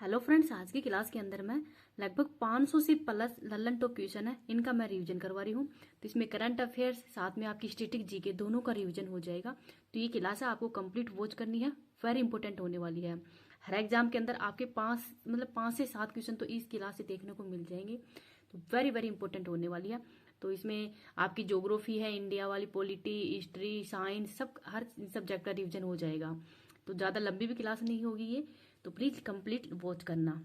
Hello friends, आज की class के अंदर मैं लगभग 500 से प्लस लल्लन टॉप क्वेश्चन है, इनका मैं रिवीजन करवा रही हूँ। तो इसमें करंट अफेयर्स साथ में आपकी स्टैटिक जीके दोनों का रिवीजन हो जाएगा। तो ये क्लास है, आपको कंप्लीट वॉच करनी है, वेरी इंपॉर्टेंट होने वाली है। हर एग्जाम के अंदर आपके 5 से 7 क्वेश्चन तो इस क्लास से देखने को मिल जाएंगे। तो वेरी वेरी इंपॉर्टेंट होने वाली है। तो इसमें आपकी ज्योग्राफी है, इंडिया वाली, पॉलिटी, हिस्ट्री, साइंस, सब हर सब्जेक्ट का रिवीजन हो जाएगा। तो ज़्यादा लंबी भी क्लास नहीं होगी ये, तो प्लीज़ कंप्लीट वॉच करना।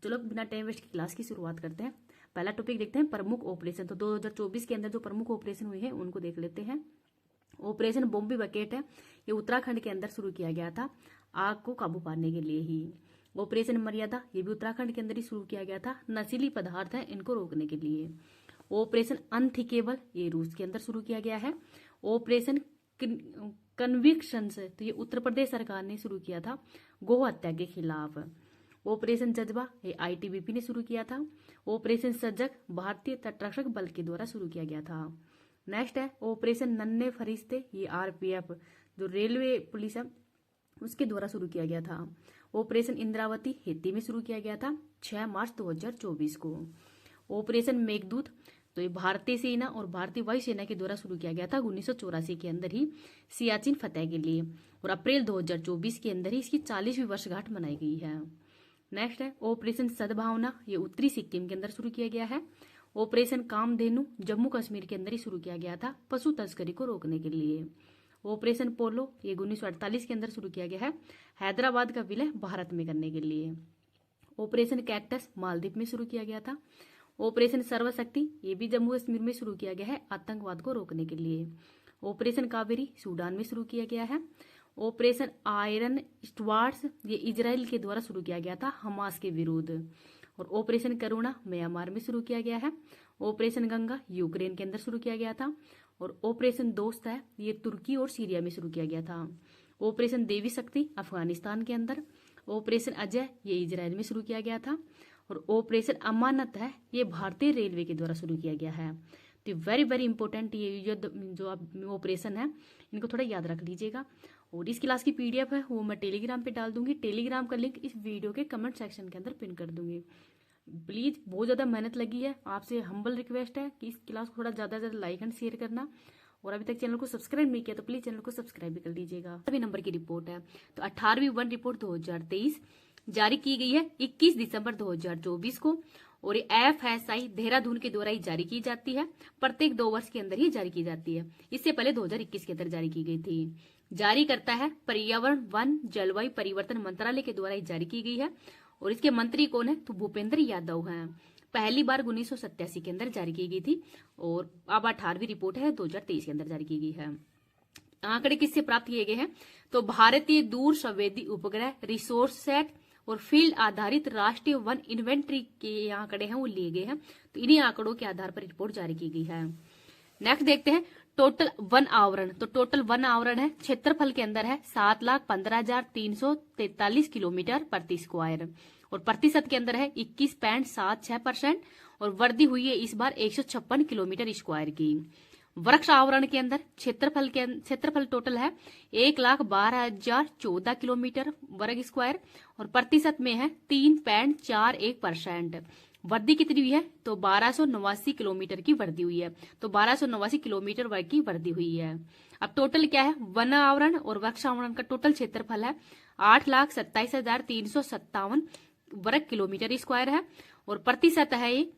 चलो बिना टाइम वेस्ट की क्लास की शुरुआत करते हैं। पहला टॉपिक देखते हैं, प्रमुख ऑपरेशन। तो 2024 के अंदर जो प्रमुख ऑपरेशन हुए हैं उनको देख लेते हैं। ऑपरेशन बॉम्बे बकेट है, ये उत्तराखंड के अंदर शुरू किया गया था, आग को काबू पाने के लिए ही। ऑपरेशन मर्यादा, ये भी उत्तराखंड के अंदर ही शुरू किया गया था, नशीली पदार्थ है इनको रोकने के लिए। ऑपरेशन अनथिंकेबल, ये रूस के अंदर शुरू किया गया है। ऑपरेशन कन्विक्शन, तो ये उत्तर प्रदेश सरकार ने शुरू किया था गौ हत्या के खिलाफ। ऑपरेशन जज्बा, ये आईटीबीपी ने शुरू किया था। ऑपरेशन सजग, भारतीय तटरक्षक बल के द्वारा शुरू किया गया था। नेक्स्ट है ऑपरेशन नन्हे फरिश्ते, ये आरपीएफ जो रेलवे पुलिस है उसके द्वारा शुरू किया गया था। ऑपरेशन इंद्रावती हेती में शुरू किया गया था 6 मार्च 2024 को। ऑपरेशन मेघदूत, तो ये भारतीय सेना और भारतीय वायुसेना के द्वारा शुरू किया गया था 1984 के अंदर ही, सियाचिन फतेह के लिए। और अप्रैल 2024 के अंदर ही इसकी 40वीं वर्षगांठ मनाई गई है। नेक्स्ट है ऑपरेशन सद्भावना, ये उत्तरी सिक्किम के अंदर शुरू किया गया है। ऑपरेशन कामधेनु, जम्मू कश्मीर के अंदर ही शुरू किया गया था पशु तस्करी को रोकने के लिए। ऑपरेशन पोलो, ये 1948 के अंदर शुरू किया गया है, हैदराबाद का विलय भारत में करने के लिए। ऑपरेशन कैक्टस, मालदीव में शुरू किया गया था। ऑपरेशन सर्वशक्ति, ये भी जम्मू कश्मीर में शुरू किया गया है आतंकवाद को रोकने के लिए। ऑपरेशन कावेरी, सूडान में शुरू किया गया है। ऑपरेशन आयरन स्टवार्ड्स, ये इजराइल के द्वारा शुरू किया गया था हमास के विरुद्ध। और ऑपरेशन करुणा, म्यांमार में शुरू किया गया है। ऑपरेशन गंगा, यूक्रेन के अंदर शुरू किया गया था। और ऑपरेशन दोस्त है, ये तुर्की और सीरिया में शुरू किया गया था। ऑपरेशन देवी शक्ति, अफगानिस्तान के अंदर। ऑपरेशन अजय, ये इजराइल में शुरू किया गया था। और ऑपरेशन अमानत है, ये भारतीय रेलवे के द्वारा शुरू किया गया है। तो वेरी वेरी इंपॉर्टेंट ये जो आप ऑपरेशन है इनको थोड़ा याद रख लीजिएगा। और इस क्लास की पीडीएफ है वो मैं टेलीग्राम पे डाल दूंगी, टेलीग्राम का लिंक इस वीडियो के कमेंट सेक्शन के अंदर पिन कर दूंगी। प्लीज बहुत ज्यादा मेहनत लगी है, आपसे हम्बल रिक्वेस्ट है कि इस क्लास को थोड़ा ज्यादा लाइक एंड शेयर करना। और अभी तक चैनल को सब्सक्राइब नहीं किया तो प्लीज चैनल को सब्सक्राइब भी कर लीजिएगा। अभी नंबर की रिपोर्ट है, तो 18वीं वन रिपोर्ट 2023 जारी की गई है 21 दिसंबर 2024 को। और ये FSI देहरादून के द्वारा ही जारी की जाती है, प्रत्येक 2 वर्ष के अंदर ही जारी की जाती है। इससे पहले 2021 के अंदर जारी की गई थी। जारी करता है पर्यावरण वन जलवायु परिवर्तन मंत्रालय के द्वारा ही जारी की गई है। और इसके मंत्री कौन है, तो भूपेंद्र यादव हैं। पहली बार 1987 के अंदर जारी की गई थी और अब 18वीं रिपोर्ट है 2023 के अंदर जारी की गई है। आंकड़े किससे प्राप्त किए गए हैं, तो भारतीय दूर संवेदी उपग्रह रिसोर्स सेट और फील्ड आधारित राष्ट्रीय वन इन्वेंट्री के आंकड़े हैं वो लिए गए हैं। तो इन्हीं आंकड़ों के आधार पर रिपोर्ट जारी की गई है। नेक्स्ट देखते हैं टोटल वन आवरण। तो टोटल वन आवरण है क्षेत्रफल के अंदर है 7,15,343 किलोमीटर प्रति स्क्वायर। और प्रतिशत के अंदर है 21.76%। और वृद्धि हुई है इस बार 156 किलोमीटर स्क्वायर की। वृक्ष आवरण के अंदर क्षेत्रफल टोटल है 1,12,014 किलोमीटर वर्ग स्क्वायर। और प्रतिशत में है 3.41%। वृद्धि कितनी हुई है, तो 1289 किलोमीटर की वृद्धि हुई है। तो 1289 किलोमीटर वर्ग की वृद्धि हुई है। अब टोटल क्या है, वन आवरण और वृक्ष आवरण का टोटल क्षेत्रफल है 8,27,357 वर्ग किलोमीटर स्क्वायर है। और प्रतिशत है ये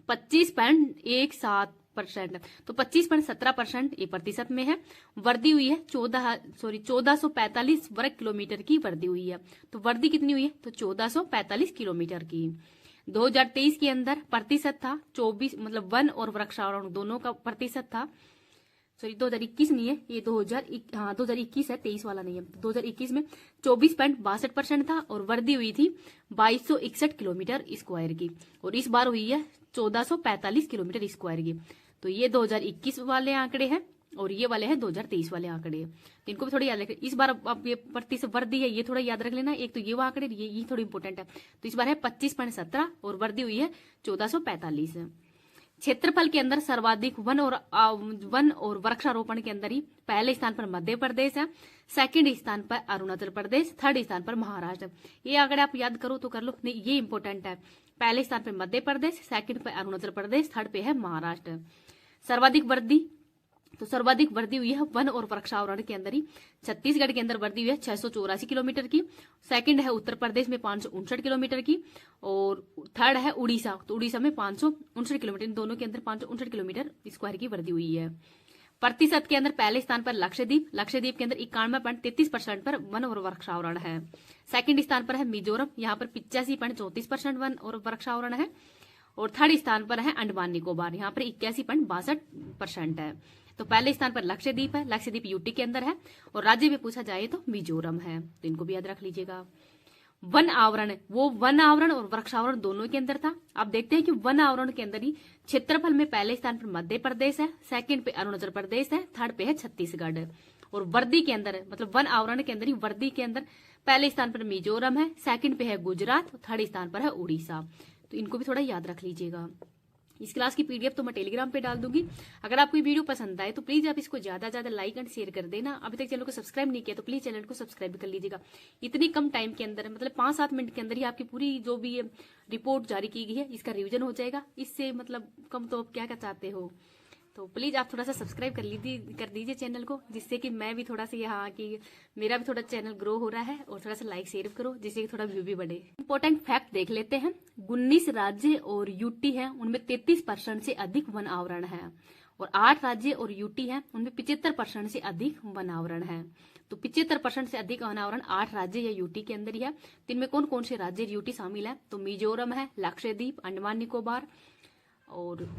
25.17%। तो 25.17% ये प्रतिशत में है। वृद्धि हुई है 1445 वर्ग किलोमीटर की वृद्धि हुई है। तो वृद्धि कितनी हुई है, तो 1445 किलोमीटर की। 2023 के अंदर प्रतिशत था 24, मतलब वन और वृक्षारोहण दोनों का प्रतिशत था, 2021 नहीं है ये 2021 है, 23 वाला नहीं है। 2021 में 24.62% था और वृद्धि हुई थी 2261 किलोमीटर स्क्वायर की। और इस बार हुई है 1445 किलोमीटर स्क्वायर की। तो ये 2021 वाले आंकड़े हैं और ये वाले हैं 2023 वाले आंकड़े। तो इनको भी थोड़ा याद रखें। इस बार अब ये प्रतिशत वृद्धि है ये थोड़ा याद रख लेना। एक तो ये आंकड़े ये थोड़ी इंपॉर्टेंट है। तो इस बार है 25.17 और वृद्धि हुई है 1445। क्षेत्रफल के अंदर सर्वाधिक वन और वृक्षारोपण के अंदर ही पहले स्थान पर मध्य प्रदेश है, सेकंड स्थान पर अरुणाचल प्रदेश, थर्ड स्थान पर महाराष्ट्र। ये अगर आप याद करो तो कर लो, नहीं ये इंपॉर्टेंट है। पहले स्थान पर मध्य प्रदेश, सेकंड पर अरुणाचल प्रदेश, थर्ड पे है महाराष्ट्र। सर्वाधिक वृद्धि, तो सर्वाधिक वृद्धि हुई है वन और वृक्षारोपण के अंदर ही। छत्तीसगढ़ के अंदर वृद्धि हुई है 684 किलोमीटर की, सेकंड है उत्तर प्रदेश में 559 किलोमीटर की, और थर्ड है उड़ीसा, तो उड़ीसा में 559 किलोमीटर, इन दोनों के अंदर 559 किलोमीटर स्क्वायर की वृद्धि हुई है। प्रतिशत के अंदर पहले स्थान पर लक्षद्वीप, लक्षद्वीप के अंदर 91.33% पर वन और वृक्षारोपण है। सेकंड स्थान पर है मिजोरम, यहाँ पर 85.34% वन और वृक्षारोपण है, और थर्ड स्थान पर है अंडमान निकोबार, यहाँ पर 81.62% है। तो पहले स्थान पर लक्षद्वीप है, लक्षद्वीप यूटी के अंदर है, और राज्य में पूछा जाए तो मिजोरम है, तो इनको भी याद रख लीजिएगा। वन आवरण, वो वन आवरण और वृक्षावरण दोनों के अंदर था। आप देखते हैं कि वन आवरण के अंदर ही क्षेत्रफल में पहले स्थान पर मध्य प्रदेश है, सेकंड पे अरुणाचल प्रदेश है, थर्ड पे है छत्तीसगढ़, और वर्दी के अंदर मतलब वन आवरण के अंदर ही वर्दी के अंदर पहले स्थान पर मिजोरम है, सेकंड पे है गुजरात, थर्ड स्थान पर है उड़ीसा। तो इनको भी थोड़ा याद रख लीजिएगा। इस क्लास की पीडीएफ तो मैं टेलीग्राम पे डाल दूंगी। अगर आपको ये वीडियो पसंद आए तो प्लीज आप इसको ज्यादा ज्यादा लाइक एंड शेयर कर देना। अभी तक चैनल को सब्सक्राइब नहीं किया तो प्लीज चैनल को सब्सक्राइब कर लीजिएगा। इतनी कम टाइम के अंदर मतलब 5-7 मिनट के अंदर ही आपकी पूरी जो भी रिपोर्ट जारी की गई है इसका रिविजन हो जाएगा। इससे मतलब कम तो आप क्या चाहते हो, तो प्लीज आप थोड़ा सा सब्सक्राइब कर दीजिए चैनल को, जिससे कि मैं भी थोड़ा सा यहाँ कि मेरा भी थोड़ा चैनल ग्रो हो रहा है, और थोड़ा सा लाइक शेयर करो जिससे कि थोड़ा व्यू भी बढ़े। इंपॉर्टेंट फैक्ट देख लेते हैं। 19 राज्य और यूटी है उनमें 33% से अधिक वन आवरण है, और 8 राज्य और यूटी है उनमें 75% से अधिक वन आवरण है। तो 75% से अधिक वन आवरण 8 राज्य या यूटी के अंदर ही है। तो इनमें कौन कौन से राज्य यूटी शामिल है, तो मिजोरम है, लक्षद्वीप, अंडमान निकोबार, और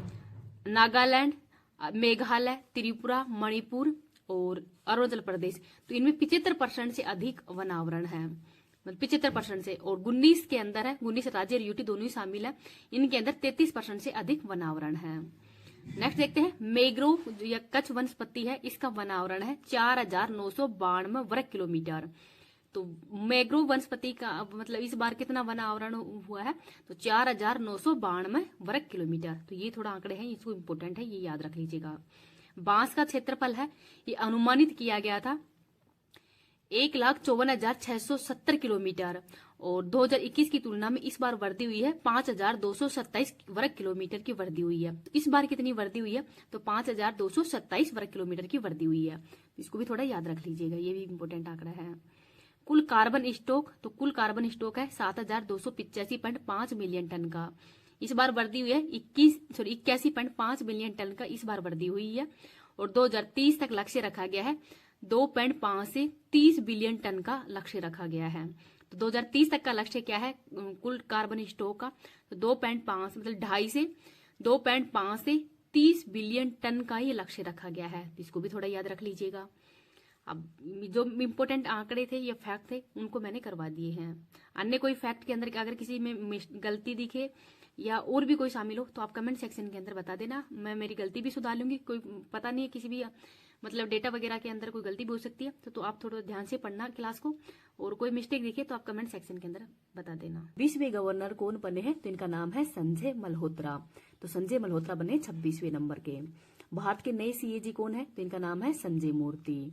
नागालैंड, मेघालय, त्रिपुरा, मणिपुर और अरुणाचल प्रदेश। तो इनमें 75% से अधिक वन आवरण है, मतलब 75% से, और 19 के अंदर है, 19 राज्य और यूटी दोनों ही शामिल है, इनके अंदर 33% से अधिक वन आवरण है। नेक्स्ट देखते हैं, मैंग्रोव या कच्छ वनस्पति है, इसका वन आवरण है 4992 वर्ग किलोमीटर। तो मैंग्रोव वनस्पति का मतलब इस बार कितना वन आवरण हुआ है, तो 4992 वर्ग किलोमीटर। तो ये थोड़ा आंकड़े हैं, इसको इम्पोर्टेंट है, ये याद रख लीजिएगा। बांस का क्षेत्रफल है, ये अनुमानित किया गया था 1,54,670 किलोमीटर, और 2021 की तुलना में इस बार वृद्धि हुई है 5,227 वर्ग किलोमीटर की वृद्धि हुई है। तो इस बार कितनी वृद्धि हुई है, तो 5,227 वर्ग किलोमीटर की वृद्धि हुई है। इसको भी थोड़ा याद रख लीजिएगा, ये भी इम्पोर्टेंट आंकड़ा है। कुल कार्बन स्टॉक, तो कुल कार्बन स्टॉक है 7,285.5 मिलियन टन का। इस बार वृद्धि हुई है 81.5 मिलियन टन का इस बार वृद्धि हुई है, और 2030 तक लक्ष्य रखा गया है 2.5 से 30 बिलियन टन का लक्ष्य रखा गया है। तो 2030 तक का लक्ष्य क्या है कुल कार्बन स्टॉक का, तो 2.5 मतलब 2.5 से 30 बिलियन टन का ये लक्ष्य रखा गया है। इसको भी थोड़ा याद रख लीजिएगा। अब जो इम्पोर्टेंट आंकड़े थे या फैक्ट थे उनको मैंने करवा दिए हैं। अन्य कोई फैक्ट के अंदर अगर किसी में गलती दिखे या और भी कोई शामिल हो तो आप कमेंट सेक्शन के अंदर बता देना, मैं मेरी गलती भी सुधार लूंगी। कोई पता नहीं है किसी भी मतलब डेटा वगैरह के अंदर कोई गलती भी हो सकती है, तो आप थोड़ा ध्यान से पढ़ना क्लास को, और कोई मिस्टेक दिखे तो आप कमेंट सेक्शन के अंदर बता देना। 20वें गवर्नर कौन बने हैं, तो इनका नाम है संजय मल्होत्रा। तो संजय मल्होत्रा बने 26वें नंबर के। भारत के नए सीएजी कौन है, तो इनका नाम है संजय मूर्ति।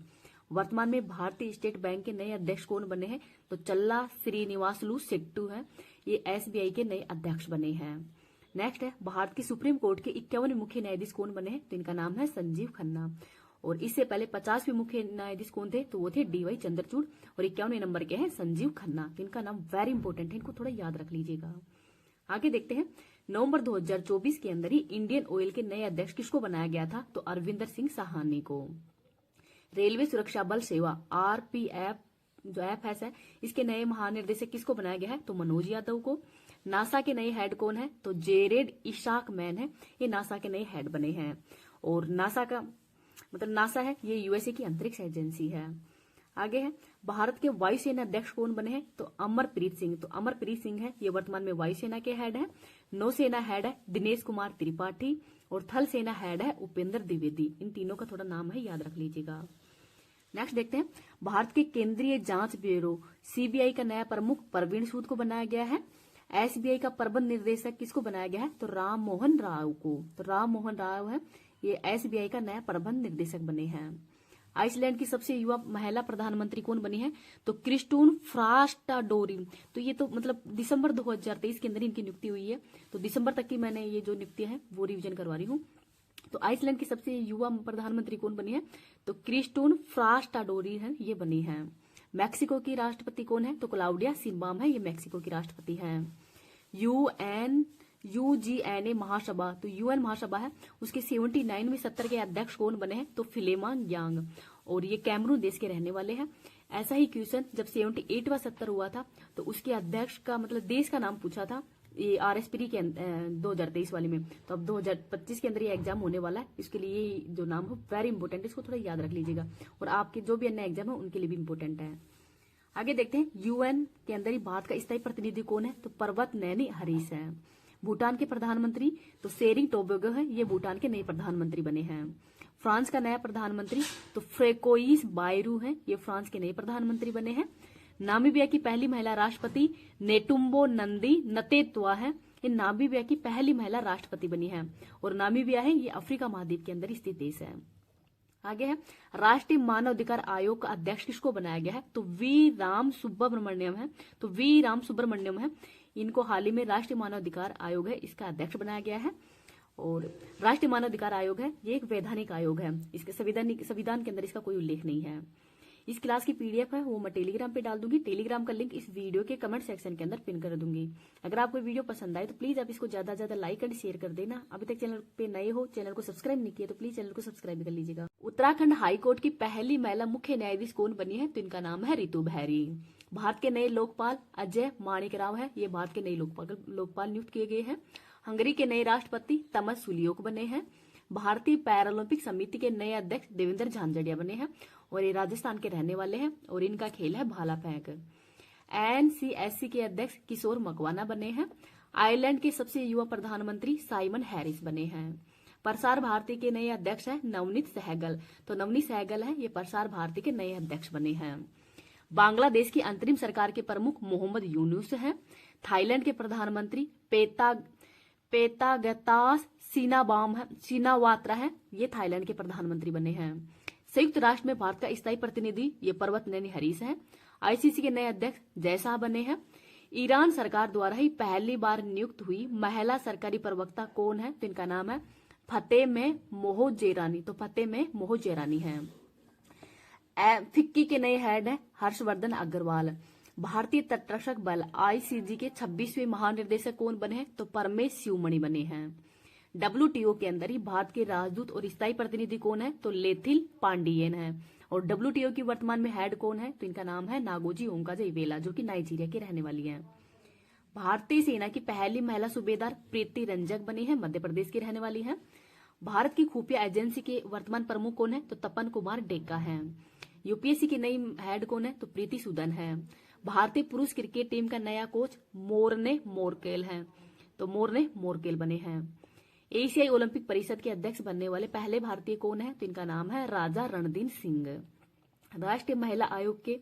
वर्तमान में भारतीय स्टेट बैंक के नए अध्यक्ष कौन बने हैं, तो चल्ला श्रीनिवासलू शेट्टी है, ये एसबीआई के नए अध्यक्ष बने हैं। नेक्स्ट है, भारत की सुप्रीम कोर्ट के 51वें मुख्य न्यायाधीश कौन बने हैं, तो इनका नाम है संजीव खन्ना। और इससे पहले 50वें मुख्य न्यायाधीश कौन थे, तो वो थे डीवाई चंद्रचूड़, और 51वें नंबर के हैं संजीव खन्ना। तो इनका नाम वेरी इंपॉर्टेंट है, इनको थोड़ा याद रख लीजिएगा। आगे देखते हैं, नवंबर 2024 के अंदर ही इंडियन ऑयल के नए अध्यक्ष किसको बनाया गया था, तो अरविंदर सिंह साहनी को। रेलवे सुरक्षा बल सेवा आरपीएफ जो एफएस है, इसके नए महानिर्देशक किसको बनाया गया है, तो मनोज यादव को। नासा के नए हेड कौन है, तो जेरेड इशाक मैन है, ये नासा के नए हेड बने हैं। और नासा का मतलब नासा है, ये यूएसए की अंतरिक्ष एजेंसी है। आगे है, भारत के वायुसेना अध्यक्ष कौन बने हैं, तो अमरप्रीत सिंह। तो अमरप्रीत सिंह है, ये वर्तमान में वायुसेना के हेड है। नौसेना हेड है दिनेश कुमार त्रिपाठी, और थल सेना हेड है उपेंद्र द्विवेदी। इन तीनों का थोड़ा नाम है, याद रख लीजिएगा। नेक्स्ट देखते हैं, भारत के केंद्रीय जांच ब्यूरो सीबीआई का नया प्रमुख परवीन सूद को बनाया गया है। एसबीआई का प्रबंध निर्देशक किसको बनाया गया है? तो राम मोहन राव को। तो राम मोहन राव है ये एसबीआई का नया प्रबंध निर्देशक बने हैं। आइसलैंड की सबसे युवा महिला प्रधानमंत्री कौन बनी है? तो क्रिस्टून फ्रास्टाडोरिन। तो ये तो मतलब दिसंबर 2023 के अंदर इनकी नियुक्ति हुई है। तो दिसंबर तक की मैंने ये जो नियुक्ति है वो रिविजन करवा रही हूँ। तो आइसलैंड की सबसे युवा प्रधानमंत्री कौन बनी है? तो क्रिस्टून फ्रास्टाडोरिन है ये बनी है। मैक्सिको की राष्ट्रपति कौन है? तो क्लाउडिया शिनबाम है ये मैक्सिको की राष्ट्रपति है। यूजीएनए महासभा, तो यूएन महासभा है उसके 79 में 70 के अध्यक्ष कौन बने हैं? तो फिलेमॉन यांग, और ये कैमरून देश के रहने वाले हैं। ऐसा ही क्वेश्चन जब 78वां 70 हुआ था तो उसके अध्यक्ष का मतलब देश का नाम पूछा था ये आरएसपी के 2023 वाले में। तो अब 2025 के अंदर ये एग्जाम होने वाला है, इसके लिए ये जो नाम हो वेरी इंपॉर्टेंट, इसको थोड़ा याद रख लीजिएगा, और आपके जो भी अन्य एग्जाम है उनके लिए भी इंपॉर्टेंट है। आगे देखते हैं यूएन के अंदर ही भारत का स्थायी प्रतिनिधि कौन है? तो पर्वत नैनी हरीश है। भूटान के प्रधानमंत्री तो शेरिंग टोबैगो है ये भूटान के नए प्रधानमंत्री बने हैं। फ्रांस का नया प्रधानमंत्री तो फ्रेकोइस बायरू है ये फ्रांस के नए प्रधानमंत्री बने हैं। नामीबिया की पहली महिला राष्ट्रपति नेटुम्बो नंदी नतेत्वा है ये नामीबिया की पहली महिला राष्ट्रपति बनी है, और नामीबिया है ये अफ्रीका महाद्वीप के अंदर स्थित देश है। आगे है राष्ट्रीय मानव अधिकार आयोग का अध्यक्ष किसको बनाया गया है? तो वी राम सुब्रमण्यम है। तो वी राम सुब्रमण्यम है, इनको हाल ही में राष्ट्रीय मानव अधिकार आयोग है इसका अध्यक्ष बनाया गया है। और राष्ट्रीय मानव अधिकार आयोग है ये एक वैधानिक आयोग है, इसके संविधान के अंदर इसका कोई उल्लेख नहीं है। इस क्लास की पीडीएफ है वो मैं टेलीग्राम पे डाल दूंगी, टेलीग्राम का लिंक इस वीडियो के कमेंट सेक्शन के अंदर पिन कर दूंगी। अगर आपको वीडियो पसंद आए तो प्लीज आप इसको ज्यादा से ज्यादा लाइक एंड शेयर कर देना। अभी तक चैनल पे नए हो, चैनल को सब्सक्राइब नहीं किया तो प्लीज चैनल को सब्सक्राइब कर लीजिएगा। उत्तराखंड हाईकोर्ट की पहली महिला मुख्य न्यायाधीश कौन बनी है? तो इनका नाम है रितु बहरी। भारत के नए लोकपाल अजय माणिक राव है ये भारत के नए लोकपाल नियुक्त किए गए हैं। हंगरी के नए राष्ट्रपति तमस सुलियोक बने हैं। भारतीय पैरालंपिक समिति के नए अध्यक्ष देवेंद्र झांझड़िया बने हैं, और ये राजस्थान के रहने वाले हैं, और इनका खेल है भाला फेंक। एनसीएससी के अध्यक्ष किशोर मकवाना बने हैं। आयरलैंड के सबसे युवा प्रधानमंत्री साइमन हैरिस बने हैं। प्रसार भारती के नए अध्यक्ष है नवनीत सहगल। तो नवनीत सहगल है ये प्रसार भारती के नए अध्यक्ष बने हैं। बांग्लादेश की अंतरिम सरकार के प्रमुख मोहम्मद यूनुस हैं। थाईलैंड के प्रधानमंत्री पेतागतास सीनावात्रा है ये थाईलैंड के प्रधानमंत्री बने हैं। संयुक्त राष्ट्र में भारत का स्थायी प्रतिनिधि ये पर्वत नैनी हरीश है। आईसीसी के नए अध्यक्ष जयशाह बने हैं। ईरान सरकार द्वारा ही पहली बार नियुक्त हुई महिला सरकारी प्रवक्ता कौन है? तो इनका नाम है फतेह में मोहजेरानी। तो फतेह में मोहजेरानी है। फिक्की के नए हेड है हर्षवर्धन अग्रवाल। भारतीय तटरक्षक बल आईसीजी के 26वें महानिर्देशक कौन बने हैं? तो परमेश शिवमणि बने हैं। डब्ल्यूटीओ के अंदर ही भारत के राजदूत और स्थायी प्रतिनिधि कौन है? तो लेथिल पांडियन है। और डब्ल्यूटीओ की वर्तमान में हेड कौन है? तो इनका नाम है नागोजी ओंकाजे-इवेला जो कि नाइजीरिया की रहने वाली है। भारतीय सेना की पहली महिला सूबेदार प्रीति रंजक बनी है, मध्य प्रदेश की रहने वाली है। भारत की खुफिया एजेंसी के वर्तमान प्रमुख कौन है? तो तपन कुमार डेका है। यूपीएससी की नई हेड कौन है? तो प्रीति सूदन है। भारतीय पुरुष क्रिकेट टीम का नया कोच मोरने मोरकेल है। तो मोरने मोरकेल बने हैं। एशियाई ओलंपिक परिषद के अध्यक्ष बनने वाले पहले भारतीय कौन है? तो इनका नाम है राजा रणदीप सिंह। राष्ट्रीय महिला आयोग के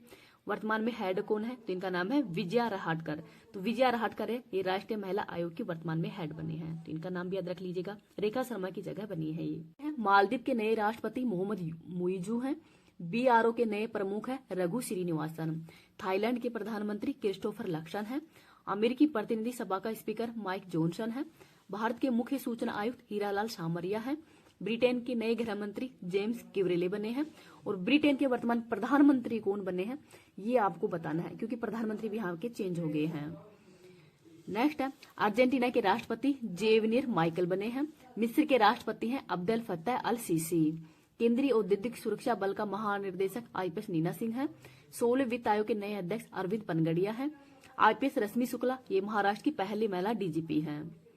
वर्तमान में हेड कौन है? तो इनका नाम है विजया रहाटकर। तो विजया रहाटकर है ये राष्ट्रीय महिला आयोग की वर्तमान में हेड बने हैं, तो इनका नाम भी याद रख लीजिएगा। रेखा शर्मा की जगह बनी है ये। मालदीव के नए राष्ट्रपति मोहम्मद मुइजू हैं। बीआरओ के नए प्रमुख है रघु श्रीनिवासन। थाईलैंड के प्रधानमंत्री क्रिस्टोफर लक्सन है। अमेरिकी प्रतिनिधि सभा का स्पीकर माइक जॉनसन है। भारत के मुख्य सूचना आयुक्त हीरालाल सामरिया है। ब्रिटेन के नए गृह मंत्री जेम्स किवरेले बने हैं। और ब्रिटेन के वर्तमान प्रधानमंत्री कौन बने हैं ये आपको बताना है, क्योंकि प्रधानमंत्री भी यहाँ के चेंज हो गए हैं। नेक्स्ट है अर्जेंटीना के राष्ट्रपति जेविनिर माइकल बने हैं। मिस्र के राष्ट्रपति हैं अब्देल फत्ताह अल सीसी। केंद्रीय औद्योगिक सुरक्षा बल का महानिर्देशक आईपीएस नीना सिंह है। 16वें वित्त आयोग के नए अध्यक्ष अरविंद पनगड़िया है। आईपीएस रश्मि शुक्ला ये महाराष्ट्र की पहली महिला डीजीपी है।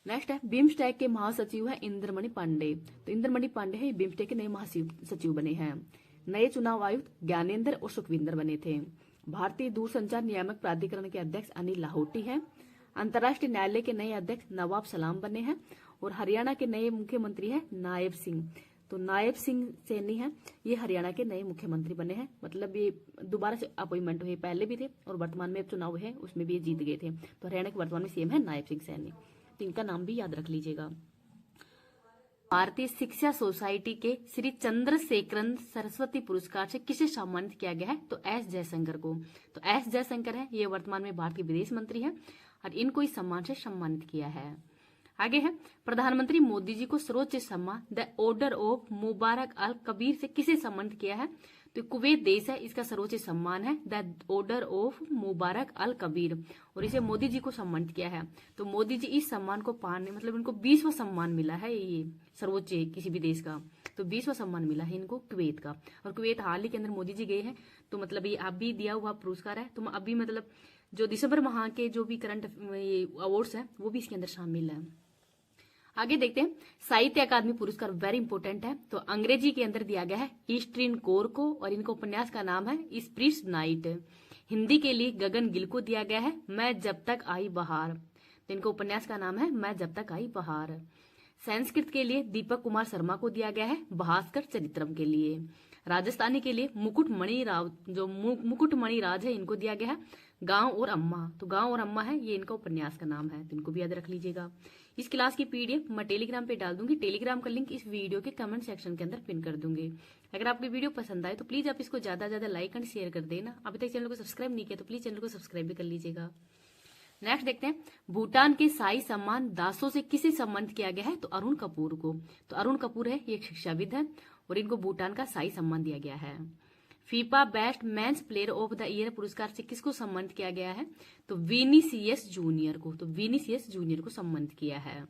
नेक्स्ट है बिम्स्टेक के महासचिव है इंद्रमणि पांडे। तो इंद्रमणि पांडे है बिम्स्टेक के नए महासचिव बने हैं। नए चुनाव आयुक्त ज्ञानेंद्र और सुखविंदर बने थे। भारतीय दूरसंचार नियामक प्राधिकरण के अध्यक्ष अनिल लाहौटी है। अंतर्राष्ट्रीय न्यायालय के नए अध्यक्ष नवाब सलाम बने हैं। और हरियाणा के नए मुख्यमंत्री है नायब सिंह। तो नायब सिंह सैनी है, ये हरियाणा के नए मुख्यमंत्री बने हैं। मतलब ये दोबारा से अपॉइंटमेंट हुए, पहले भी थे और वर्तमान में अब चुनाव है उसमें भी ये जीत गए थे। तो हरियाणा के वर्तमान में सीएम है नायब सिंह सैनी, तो इनका नाम भी याद रख लीजिएगा। भारतीय शिक्षा सोसाइटी के श्री चंद्रशेखरन सरस्वती पुरस्कार से किसे सम्मानित किया गया है? तो एस जयशंकर को। तो एस जयशंकर है, ये वर्तमान में भारत के विदेश मंत्री हैं और इनको इस सम्मान से सम्मानित किया है। आगे है, प्रधानमंत्री मोदी जी को सर्वोच्च सम्मान द ऑर्डर ऑफ मुबारक अल कबीर से किसे सम्मानित किया है? तो कुवैत देश है, इसका सर्वोच्च सम्मान है द ऑर्डर ऑफ मुबारक अल कबीर और इसे मोदी जी को सम्मानित किया है। तो मोदी जी इस सम्मान को पाने मतलब इनको 20वां सम्मान मिला है, ये सर्वोच्च किसी भी देश का, तो 20वां सम्मान मिला है इनको कुवैत का। और कुवैत हाल ही के अंदर मोदी जी गए हैं, तो मतलब ये अभी दिया हुआ पुरस्कार है। तो अभी मतलब जो दिसंबर माह के जो भी करंट अवार्ड्स है वो भी इसके अंदर शामिल है। आगे देखते हैं, साहित्य अकादमी पुरस्कार वेरी इंपॉर्टेंट है। तो अंग्रेजी के अंदर दिया गया है ईस्ट्रीन कोर को और इनका उपन्यास का नाम है स्प्रिट्स नाइट। हिंदी के लिए गगन गिल को दिया गया है मैं जब तक आई बहार, तो इनका उपन्यास का नाम है मैं जब तक आई बहार। संस्कृत के लिए दीपक कुमार शर्मा को दिया गया है भास्कर चरित्रम के लिए। राजस्थानी के लिए मुकुटमणि राव, जो मुकुटमणि राज है, इनको दिया गया है गांव और अम्मा। तो गांव और अम्मा है, ये इनका उपन्यास का नाम है, तो इनको भी याद रख लीजिएगा। इस क्लास की पीडीएफ मैं टेलीग्राम पे डाल दूंगी, टेलीग्राम का लिंक इस वीडियो के कमेंट सेक्शन के अंदर पिन कर दूंगी। अगर आपकी वीडियो पसंद आए तो प्लीज आप इसको ज्यादा ज्यादा लाइक एंड शेयर कर देना। अभी तक चैनल को सब्सक्राइब नहीं किया तो प्लीज चैनल को सब्सक्राइब भी कर लीजिएगा। नेक्स्ट देखते हैं, भूटान के शाही सम्मान दासों से किसे सम्मानित किया गया है? तो अरुण कपूर को। तो अरुण कपूर है, ये एक शिक्षाविद है और इनको भूटान का शाही सम्मान दिया गया है। FIFA best men's player of the year पुरस्कार से किसको सम्मानित किया गया है? तो विनीसियस जूनियर को। तो विनीसियस जूनियर को सम्मानित किया है।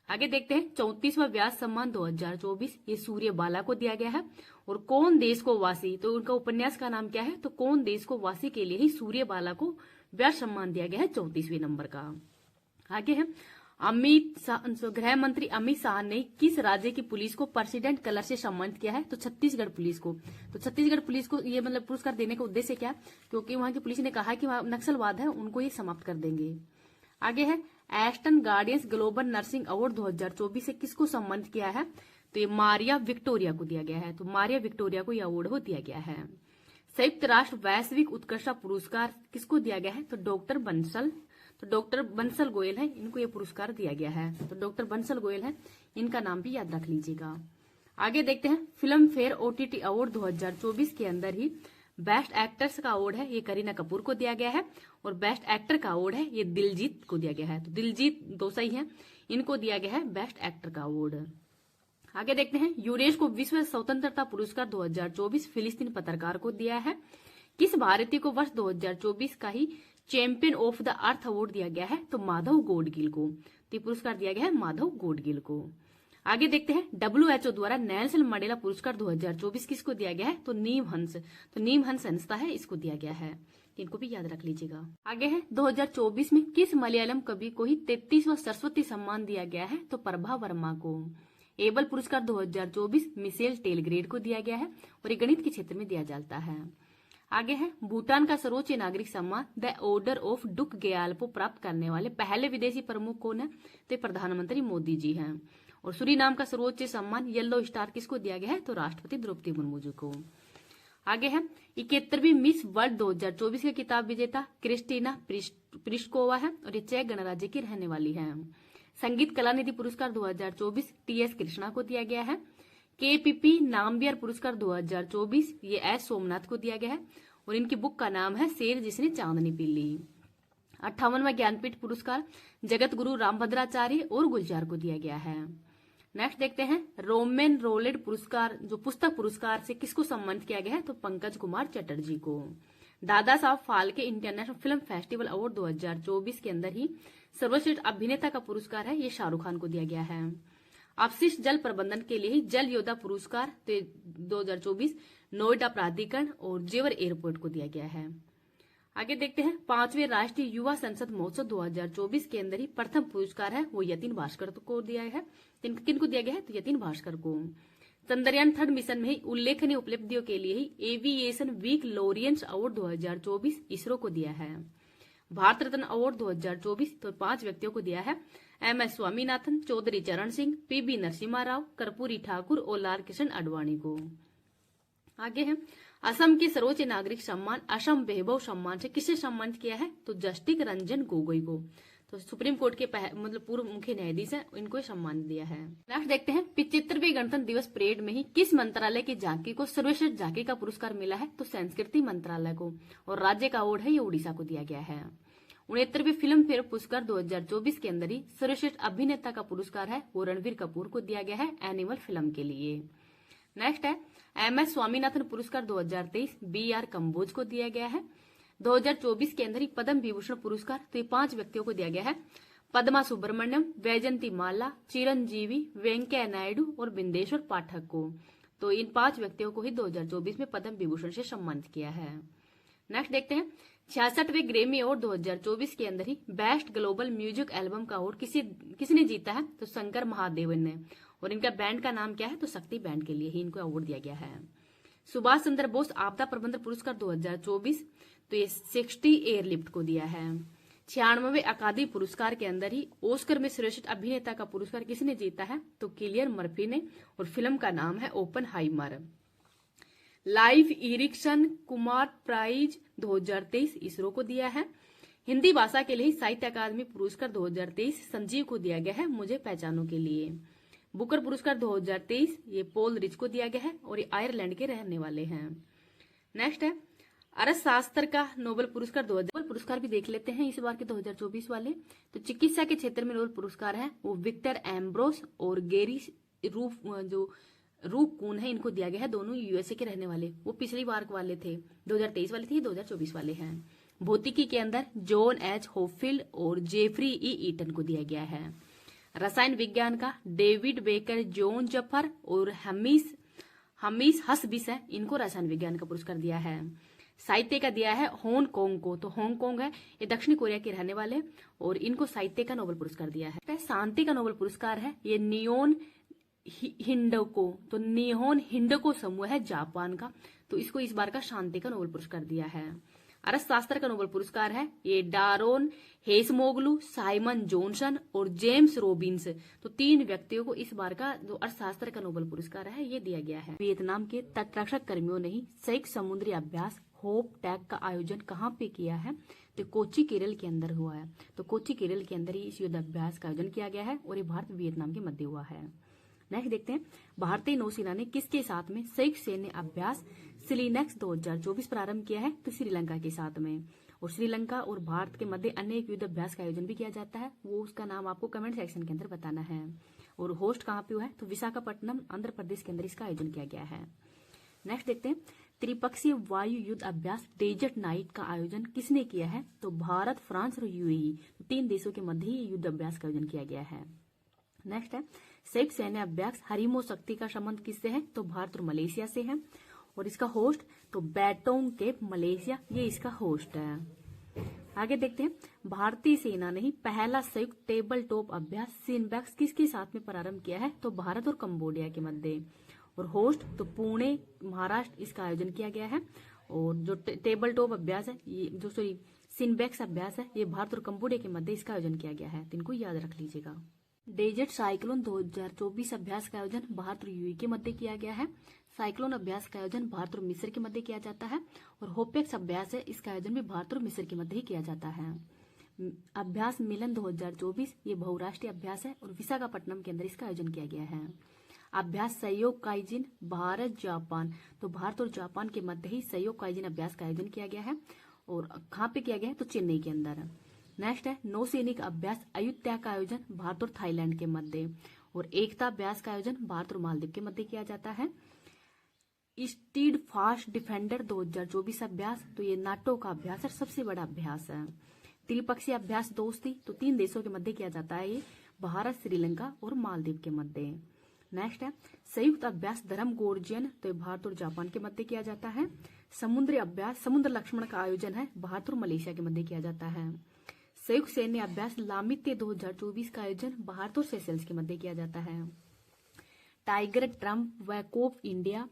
आगे देखते हैं, 34वां व्यास सम्मान 2024 ये सूर्य बाला को दिया गया है। और कौन देश को वासी, तो उनका उपन्यास का नाम क्या है? तो कौन देश को वासी के लिए ही सूर्य बाला को व्यास सम्मान दिया गया है 34वें नंबर का। आगे है, गृह मंत्री अमित शाह ने किस राज्य की पुलिस को प्रेसिडेंट कलर से सम्मानित किया है? तो छत्तीसगढ़ पुलिस को। तो छत्तीसगढ़ पुलिस को ये मतलब पुरस्कार देने का उद्देश्य क्या? क्योंकि वहां की पुलिस ने कहा कि वहां नक्सलवाद है, उनको ये समाप्त कर देंगे। आगे है, Aston guardians global nursing award 2024 से किसको सम्मानित किया है? तो ये मारिया विक्टोरिया को दिया गया है। तो मारिया विक्टोरिया को यह अवार्ड हो दिया गया है। संयुक्त राष्ट्र वैश्विक उत्कृष्टता पुरस्कार किसको दिया गया है? तो डॉक्टर बंसल गोयल है, इनको ये पुरस्कार दिया गया है। तो डॉक्टर बंसल गोयल है, इनका नाम भी याद रख लीजिएगा। आगे देखते हैं, फिल्म फेयर ओटीटी अवार्ड 2024 के अंदर ही बेस्ट एक्टर्स का अवार्ड है, ये करीना कपूर को दिया गया है और बेस्ट एक्टर का अवार्ड है ये दिलजीत को दिया गया है। तो दिलजीत दोसाई है, इनको दिया गया है बेस्ट एक्टर का अवार्ड। आगे देखते हैं, यूनेस्को विश्व स्वतंत्रता पुरस्कार 2024 फिलिस्तीन पत्रकार को दिया है। किस भारतीय को वर्ष 2024 का ही champion of the Earth award दिया गया है? तो माधव गोडगिल को। तो पुरस्कार दिया गया है माधव गोडगिल को। आगे देखते हैं, WHO द्वारा नेल्सन मंडेला पुरस्कार 2024 किसको दिया गया है? तो नीम हंस। तो नीम हंस संस्था है, इसको दिया गया है, इनको भी याद रख लीजिएगा। आगे है, 2024 में किस मलयालम कवि को ही 33वां सरस्वती सम्मान दिया गया है? तो प्रभा वर्मा को। एबल पुरस्कार 2024 मिशेल टेलग्रेड को दिया गया है और ये गणित के क्षेत्र में दिया जाता है। आगे है, भूटान का सर्वोच्च नागरिक सम्मान द ऑर्डर ऑफ डुक ग्याल्पो प्राप्त करने वाले पहले विदेशी प्रमुख कौन है? तो प्रधानमंत्री मोदी जी हैं। और सूरीनाम का सर्वोच्च सम्मान येलो स्टार किसको दिया गया है? तो राष्ट्रपति द्रौपदी मुर्मू जी को। आगे है, 71वीं मिस वर्ल्ड 2024 के किताब विजेता क्रिस्टीना प्लिस्कोवा है और ये चेक गणराज्य की रहने वाली है। संगीत कला निधि पुरस्कार 2024 TS कृष्णा को दिया गया है। KPP नामबियर पुरस्कार 2024 ये S सोमनाथ को दिया गया है और इनकी बुक का नाम है शेर जिसने चांदनी पी ली। 58वां ज्ञानपीठ पुरस्कार जगत गुरु रामभद्राचार्य और गुलजार को दिया गया है। नेक्स्ट देखते हैं, रोमेन रोलेड पुरस्कार जो पुस्तक पुरस्कार से किसको सम्मानित किया गया है? तो पंकज कुमार चटर्जी को। Dada Saheb Phalke international film festival award 2024 के अंदर ही सर्वश्रेष्ठ अभिनेता का पुरस्कार है, ये शाहरुख खान को दिया गया है। अपशिष्ट जल प्रबंधन के लिए ही जल योद्धा पुरस्कार 2024 नोएडा प्राधिकरण और जेवर एयरपोर्ट को दिया गया है। आगे देखते हैं, 5वें राष्ट्रीय युवा संसद महोत्सव 2024 के अंदर ही प्रथम पुरस्कार है वो यतीन भास्कर को दिया है। किनको दिया गया है? तो यतीन भास्कर को। चंद्रयान 3 मिशन में ही उल्लेखनीय उपलब्धियों के लिए ही Aviation Week Laureates award 2024 ISRO को दिया है। भारत रत्न अवार्ड 2024 तो 5 व्यक्तियों को दिया है। MS स्वामीनाथन, चौधरी चरण सिंह, PB नरसिम्हा राव, कर्पूरी ठाकुर और लाल कृष्ण आडवाणी को। आगे है असम के सर्वोच्च नागरिक सम्मान असम वैभव सम्मान से किसे सम्मानित किया है? तो जस्टिस रंजन गोगोई को। तो सुप्रीम कोर्ट के मतलब पूर्व मुख्य न्यायाधीश है, इनको सम्मान दिया है। नेक्स्ट देखते हैं 75वें गणतंत्र दिवस परेड में ही किस मंत्रालय की झांकी को सर्वश्रेष्ठ झांकी का पुरस्कार मिला है? तो संस्कृति मंत्रालय को। और राज्य का अवार्ड है ये उड़ीसा को दिया गया है। 69वें फिल्म फेयर पुरस्कार 2024 के अंदर ही सर्वश्रेष्ठ अभिनेता का पुरस्कार है वो रणवीर कपूर को दिया गया है एनिमल फिल्म के लिए। नेक्स्ट है MS स्वामीनाथन पुरस्कार 2023 BR कंबोज को दिया गया है। 2024 के अंदर ही पद्म विभूषण पुरस्कार तो ये 5 व्यक्तियों को दिया गया है। पद्मा सुब्रमण्यम, वैजंती माला, चिरंजीवी, वेंकैया नायडू और बिंदेश्वर पाठक को। तो इन 5 व्यक्तियों को ही 2024 में पद्म विभूषण से सम्मानित किया है। नेक्स्ट देखते हैं 66वें ग्रैमी अवार्ड 2024 के अंदर ही बेस्ट ग्लोबल म्यूजिक एल्बम का अवार्ड किसने जीता है? तो शंकर महादेवन ने। और इनका बैंड का नाम क्या है? तो शक्ति बैंड के लिए ही इनको अवार्ड दिया गया है। सुभाष चंद्र बोस आपदा प्रबंधन पुरस्कार 2024 तो ये 60 एयरलिफ्ट को दिया है। 96वें अकादमी पुरस्कार के अंदर ही ऑस्कर में श्रेष्ठ अभिनेता का पुरस्कार किसने जीता है? तो किलियन मर्फी ने। और फिल्म का नाम है ओपनहाइमर। लाइफ इरिक्शन कुमार प्राइज 2023 इसरो को दिया है। हिंदी भाषा के लिए साहित्य अकादमी पुरस्कार 2023 संजीव को दिया गया है मुझे पहचानों के लिए। बुकर पुरस्कार 2023 ये पॉल रिच को दिया गया है और ये आयरलैंड के रहने वाले हैं। नेक्स्ट है अर्थशास्त्र का नोबेल पुरस्कार 2000 पुरस्कार भी देख लेते हैं इस बार के 2024 वाले। तो चिकित्सा के क्षेत्र में नोबेल पुरस्कार है वो विक्टर एम्ब्रोस और गेरी रूप कून है, इनको दिया गया है। दोनों USA के रहने वाले, वो पिछली बार वाले थे 2023 वाले थे, 2024 वाले हैं। भौतिकी के अंदर जॉन H होपफील्ड और जेफरी E ईटन को दिया गया है। रसायन विज्ञान का डेविड बेकर, जॉन जफर और हमीस हसबिस है, इनको रसायन विज्ञान का पुरस्कार दिया है। साहित्य का दिया है हांगकांग को। तो हांगकांग है ये दक्षिण कोरिया के रहने वाले और इनको साहित्य का नोबेल पुरस्कार दिया है। शांति का नोबेल पुरस्कार है ये नियोन हिंडको। तो निहोन हिंडको समूह है जापान का, तो इसको इस बार का शांति का नोबेल पुरस्कार दिया है। अर्थशास्त्र का नोबेल पुरस्कार है ये डारोन हेसमोगलू, साइमन जॉनसन और जेम्स रोबिन्स। तो 3 व्यक्तियों को इस बार का जो अर्थशास्त्र का नोबेल पुरस्कार है ये दिया गया है। वियतनाम के तटरक्षक कर्मियों ने ही संयुक्त समुद्री अभ्यास होप टैग का आयोजन कहाँ पे किया है? तो कोच्चि केरल के अंदर हुआ है। तो कोच्चि केरल के अंदर ही इस युद्ध अभ्यास का आयोजन किया गया है और ये भारत वियतनाम के मध्य हुआ है। नेक्स्ट देखते हैं भारतीय नौसेना ने किसके साथ में संयुक्त सैन्य अभ्यास सिलिनेक्स 2024 प्रारंभ किया है? तो श्रीलंका के साथ में। और श्रीलंका और भारत के मध्य अनेक युद्ध अभ्यास का आयोजन भी किया जाता है, वो उसका नाम आपको कमेंट सेक्शन के अंदर बताना है। और होस्ट कहाँ पे हुआ है? तो विशाखापट्टनम आंध्र प्रदेश के अंदर इसका आयोजन किया गया है। नेक्स्ट देखते हैं त्रिपक्षीय वायु युद्ध अभ्यास डेजर्ट नाइट का आयोजन किसने किया है? तो भारत, फ्रांस और UAE 3 देशों के मध्य ही युद्ध अभ्यास का आयोजन किया गया है। नेक्स्ट है संयुक्त सैन्य अभ्यास हरिमो शक्ति का संबंध किससे है? तो भारत और मलेशिया से है। और इसका होस्ट तो बैटोंग केप मलेशिया, ये इसका होस्ट है। आगे देखते हैं भारतीय सेना ने ही पहला संयुक्त टेबल टॉप अभ्यास सिनबैक्स किसके साथ में प्रारंभ किया है? तो भारत और कंबोडिया के मध्य। और होस्ट तो पुणे महाराष्ट्र इसका आयोजन किया गया है। और जो टेबल टॉप अभ्यास है ये जो सिनबैक्स अभ्यास है ये भारत और कंबोडिया के मध्य इसका आयोजन किया गया है, तो इनको याद रख लीजिएगा। डेजर्ट साइक्लोन 2024 अभ्यास का आयोजन भारत और UAE के मध्य किया गया है। साइक्लोन अभ्यास का आयोजन भारत और मिस्र के मध्य किया जाता है। और होपेक्स अभ्यास है इसका आयोजन भी भारत और मिस्र के मध्य ही किया जाता है। अभ्यास मिलन 2024 ये बहुराष्ट्रीय अभ्यास है और विशाखापट्टनम के अंदर इसका आयोजन किया गया है। अभ्यास सहयोग काइजिन भारत जापान, तो भारत और जापान के मध्य ही सहयोग काइजिन अभ्यास का आयोजन किया गया है। और कहाँ पे किया गया है? तो चेन्नई के अंदर। नेक्स्ट है नौसैनिक अभ्यास अयुत्या का आयोजन भारत और थाईलैंड के मध्य। और एकता अभ्यास का आयोजन भारत और मालदीव के मध्य किया जाता है। स्टीड फास्ट डिफेंडर 2024 अभ्यास, तो ये नाटो का अभ्यास है, सबसे बड़ा अभ्यास है। त्रिपक्षीय अभ्यास दोस्ती, तो 3 देशों के मध्य किया जाता है, ये भारत, श्रीलंका और मालदीव के मध्य। नेक्स्ट है संयुक्त अभ्यास धर्म गोर्जियन, तो ये भारत और जापान के मध्य किया जाता है। समुद्री अभ्यास समुद्र लक्ष्मण का आयोजन है, भारत और मलेशिया के मध्य किया जाता है। संयुक्त सैन्य अभ्यास लामित्य 2024 का आयोजन भारत और सेशल्स के मध्य किया जाता है। टाइगर ट्रम्प वैकोप इंडिया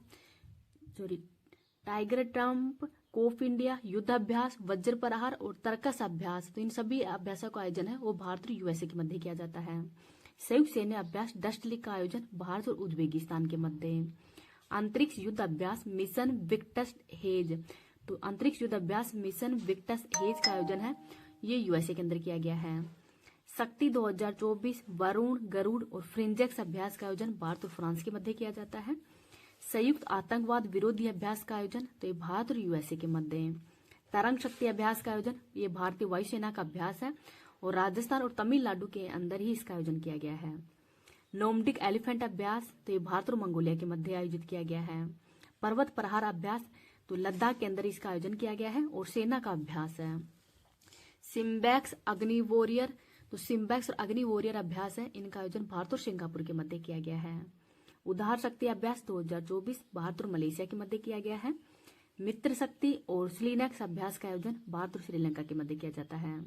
टाइगर ट्रम्प कोफ इंडिया, युद्ध अभ्यास, वज्र प्रहार और तर्कस अभ्यास, तो इन सभी अभ्यासों का आयोजन है वो भारत और यूएसए के मध्य किया जाता है। संयुक्त सैन्य अभ्यास डस्ट लीग का आयोजन भारत और उज्बेकिस्तान के मध्य। अंतरिक्ष युद्ध अभ्यास मिशन विक्टस हेज, तो अंतरिक्ष युद्ध अभ्यास मिशन विक्टस हेज का आयोजन है ये यूएसए के अंदर किया गया है। शक्ति 2024 वरुण, गरुड़ और फ्रिंजेक्स अभ्यास का आयोजन भारत और फ्रांस के मध्य किया जाता है। संयुक्त आतंकवाद विरोधी अभ्यास का आयोजन तो ये भारत और यूएसए के मध्य है। तरंग शक्ति अभ्यास का आयोजन ये भारतीय वायुसेना का अभ्यास है और राजस्थान और तमिलनाडु के अंदर ही इसका आयोजन किया गया है। नोमडिक एलिफेंट अभ्यास तो ये भारत और मंगोलिया के मध्य आयोजित किया गया है। पर्वत प्रहार अभ्यास तो लद्दाख के अंदर इसका आयोजन किया गया है और सेना का अभ्यास है। सिम्बैक्स अग्नि वॉरियर, तो सिम्बैक्स और अग्नि वॉरियर अभ्यास है, इनका आयोजन भारत और सिंगापुर के मध्य किया गया है। उदार शक्ति अभ्यास 2024 भारत और मलेशिया के मध्य किया गया है। मित्र शक्ति और स्लीनेक्स अभ्यास का आयोजन भारत और श्रीलंका के मध्य किया जाता है।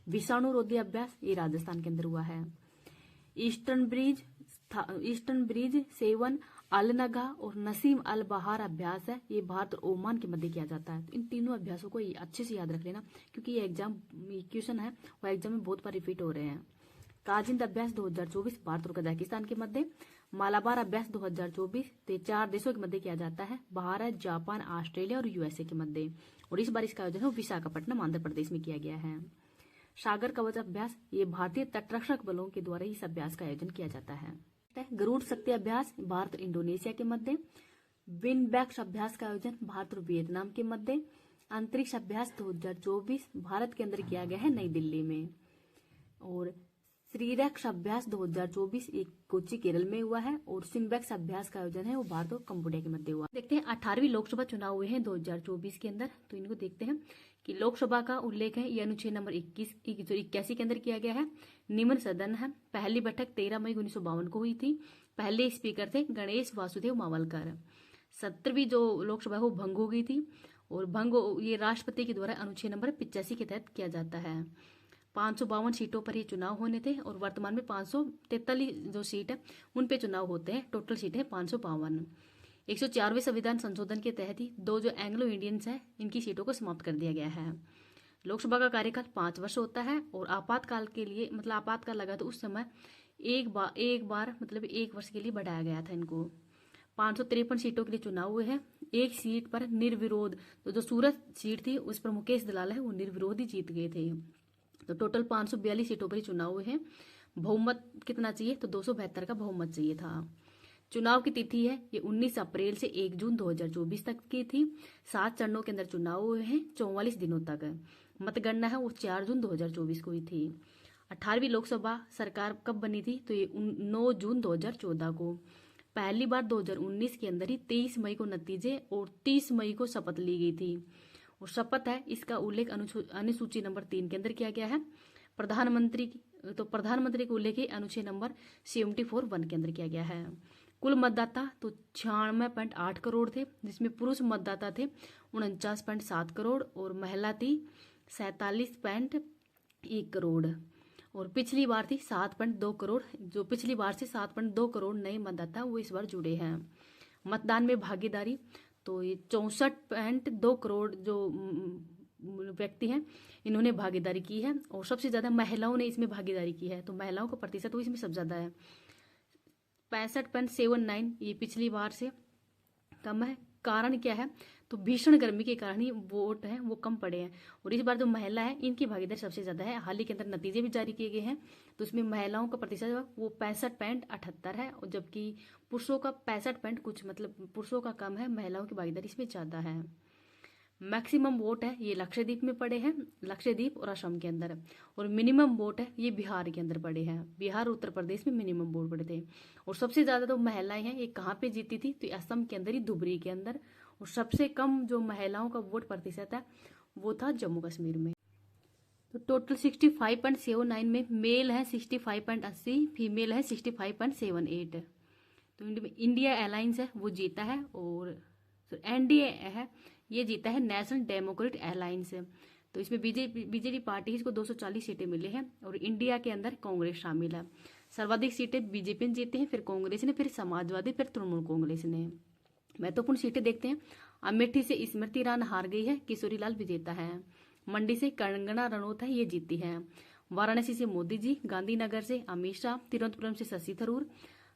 विषाणु रोधी अभ्यास ये राजस्थान के अंदर हुआ है। ईस्टर्न ब्रिज 7 अलनगा और नसीम अल बहार अभ्यास है ये भारत और ओमान के मध्य किया जाता है। तो इन तीनों अभ्यासों को अच्छे से याद रख लेना क्योंकि ये एग्जाम क्वेश्चन है वो एग्जाम में बहुत बार रिपीट हो रहे हैं। काजिंद अभ्यास 2024 भारत और कजाकिस्तान के मध्य। मालाबार अभ्यास 2024 4 देशों के मध्य किया जाता है, भारत, जापान, ऑस्ट्रेलिया और यूएसए के मध्य। और इस बार इसका आयोजन है विशाखापट्टनम आंध्र प्रदेश में किया गया है। सागर कवच अभ्यास ये भारतीय तटरक्षक बलों के द्वारा इस अभ्यास का आयोजन किया जाता है। गरुड़ शक्ति अभ्यास भारत और इंडोनेशिया के मध्य। विनबैक्स अभ्यास का आयोजन भारत और वियतनाम के मध्य। अंतरिक्ष अभ्यास 2024 भारत के अंदर किया गया है नई दिल्ली में। और श्रीरक्ष अभ्यास 2024 एक कोच्चि केरल में हुआ है और सिम्बैक्स अभ्यास का आयोजन है वो भारत और कंबोडिया के मध्य हुआ। देखते हैं 18वीं लोकसभा चुनाव हुए हैं 2024 के अंदर, तो इनको देखते हैं कि लोकसभा का उल्लेख है ये अनुच्छेद नंबर 81 के अंदर किया गया है। निम्न सदन है। पहली बैठक 13 मई 1952 को हुई थी। पहले स्पीकर थे गणेश वासुदेव मावलकर। 17वीं जो लोकसभा है वो भंग हो गई थी और भंग ये राष्ट्रपति के द्वारा अनुच्छेद नंबर 85 के तहत किया जाता है। 552 सीटों पर ये चुनाव होने थे और वर्तमान में 543 जो सीट है उन पे चुनाव होते हैं। टोटल सीटें 552। 104वें संविधान संशोधन के तहत ही 2 जो एंग्लो इंडियंस हैं इनकी सीटों को समाप्त कर दिया गया है। लोकसभा का कार्यकाल 5 वर्ष होता है और आपातकाल के लिए मतलब आपातकाल लगा तो उस समय एक बार मतलब 1 वर्ष के लिए बढ़ाया गया था इनको। 553 सीटों के लिए चुनाव हुए हैं। एक सीट पर निर्विरोध, तो जो सूरत सीट थी उस पर मुकेश दलाल है वो निर्विरोध ही जीत गए थे। तो टोटल 542 सीटों पर ही चुनाव हुए हैं। बहुमत कितना चाहिए तो 272 का बहुमत चाहिए था। चुनाव की तिथि है ये 19 अप्रैल से 1 जून 2024 तक की थी। 7 चरणों के अंदर चुनाव हुए हैं 44 दिनों तक। मतगणना है वो 4 जून 2024 को हुई थी। 18वीं लोकसभा सरकार कब बनी थी तो ये 9 जून 2014 को। पहली बार 2019 के अंदर ही 23 मई को नतीजे और 30 मई को शपथ ली गई थी और शपथ है इसका उल्लेख अनुसूची नंबर 3 के अंदर किया गया है। प्रधानमंत्री का उल्लेख अनुच्छेद नंबर 74(1) के अंदर किया गया है। कुल मतदाता तो 96.8 करोड़ थे जिसमें पुरुष मतदाता थे 49.7 करोड़ और महिला थी 47.1 करोड़ और पिछली बार थी 7.2 करोड़। जो पिछली बार से 7.2 करोड़ नए मतदाता वो इस बार जुड़े हैं। मतदान में भागीदारी तो ये 64.2 करोड़ जो व्यक्ति हैं इन्होंने भागीदारी की है और सबसे ज्यादा महिलाओं ने इसमें भागीदारी की है। तो महिलाओं का प्रतिशत वो इसमें सबसे ज्यादा है 65.79। ये पिछली बार से कम है। कारण क्या है तो भीषण गर्मी के कारण ही वोट हैं वो कम पड़े हैं और इस बार जो महिला है इनकी भागीदारी सबसे ज्यादा है। हाल ही के अंदर नतीजे भी जारी किए गए हैं तो उसमें महिलाओं का प्रतिशत वो 65.78 है और जबकि पुरुषों का 65 कुछ मतलब पुरुषों का कम है, महिलाओं की भागीदारी इसमें ज्यादा है। मैक्सिमम वोट है ये लक्षद्वीप में पड़े हैं, लक्षद्वीप और असम के अंदर। और मिनिमम वोट है ये बिहार के अंदर पड़े हैं। बिहार उत्तर प्रदेश में मिनिमम वोट पड़े थे। और सबसे ज्यादा तो महिलाएं हैं ये कहाँ पे जीती थी तो असम के अंदर ही धुबरी के अंदर। और सबसे कम जो महिलाओं का वोट प्रतिशत है वो था जम्मू कश्मीर में। तो टोटल 65.79 में मेल है 65.80, फीमेल है 65.78। तो इंडिया अलायंस है वो जीता है और एनडीए है ये जीता है नेशनल डेमोक्रेटिक अलायंस। तो इसमें बीजेपी पार्टी इसको 240 सीटें मिली हैं और इंडिया के अंदर कांग्रेस शामिल है। सर्वाधिक सीटें बीजेपी ने जीते हैं, फिर कांग्रेस ने, फिर समाजवादी, फिर तृणमूल कांग्रेस ने। महत्वपूर्ण सीटें देखते हैं। अमेठी से स्मृति ईरानी हार गई है, किशोरी लाल विजेता है। मंडी से कंगना रनौत है, ये जीती है। वाराणसी से मोदी जी, गांधीनगर से अमित शाह, तिरुवनंतपुरम से शशि थरूर,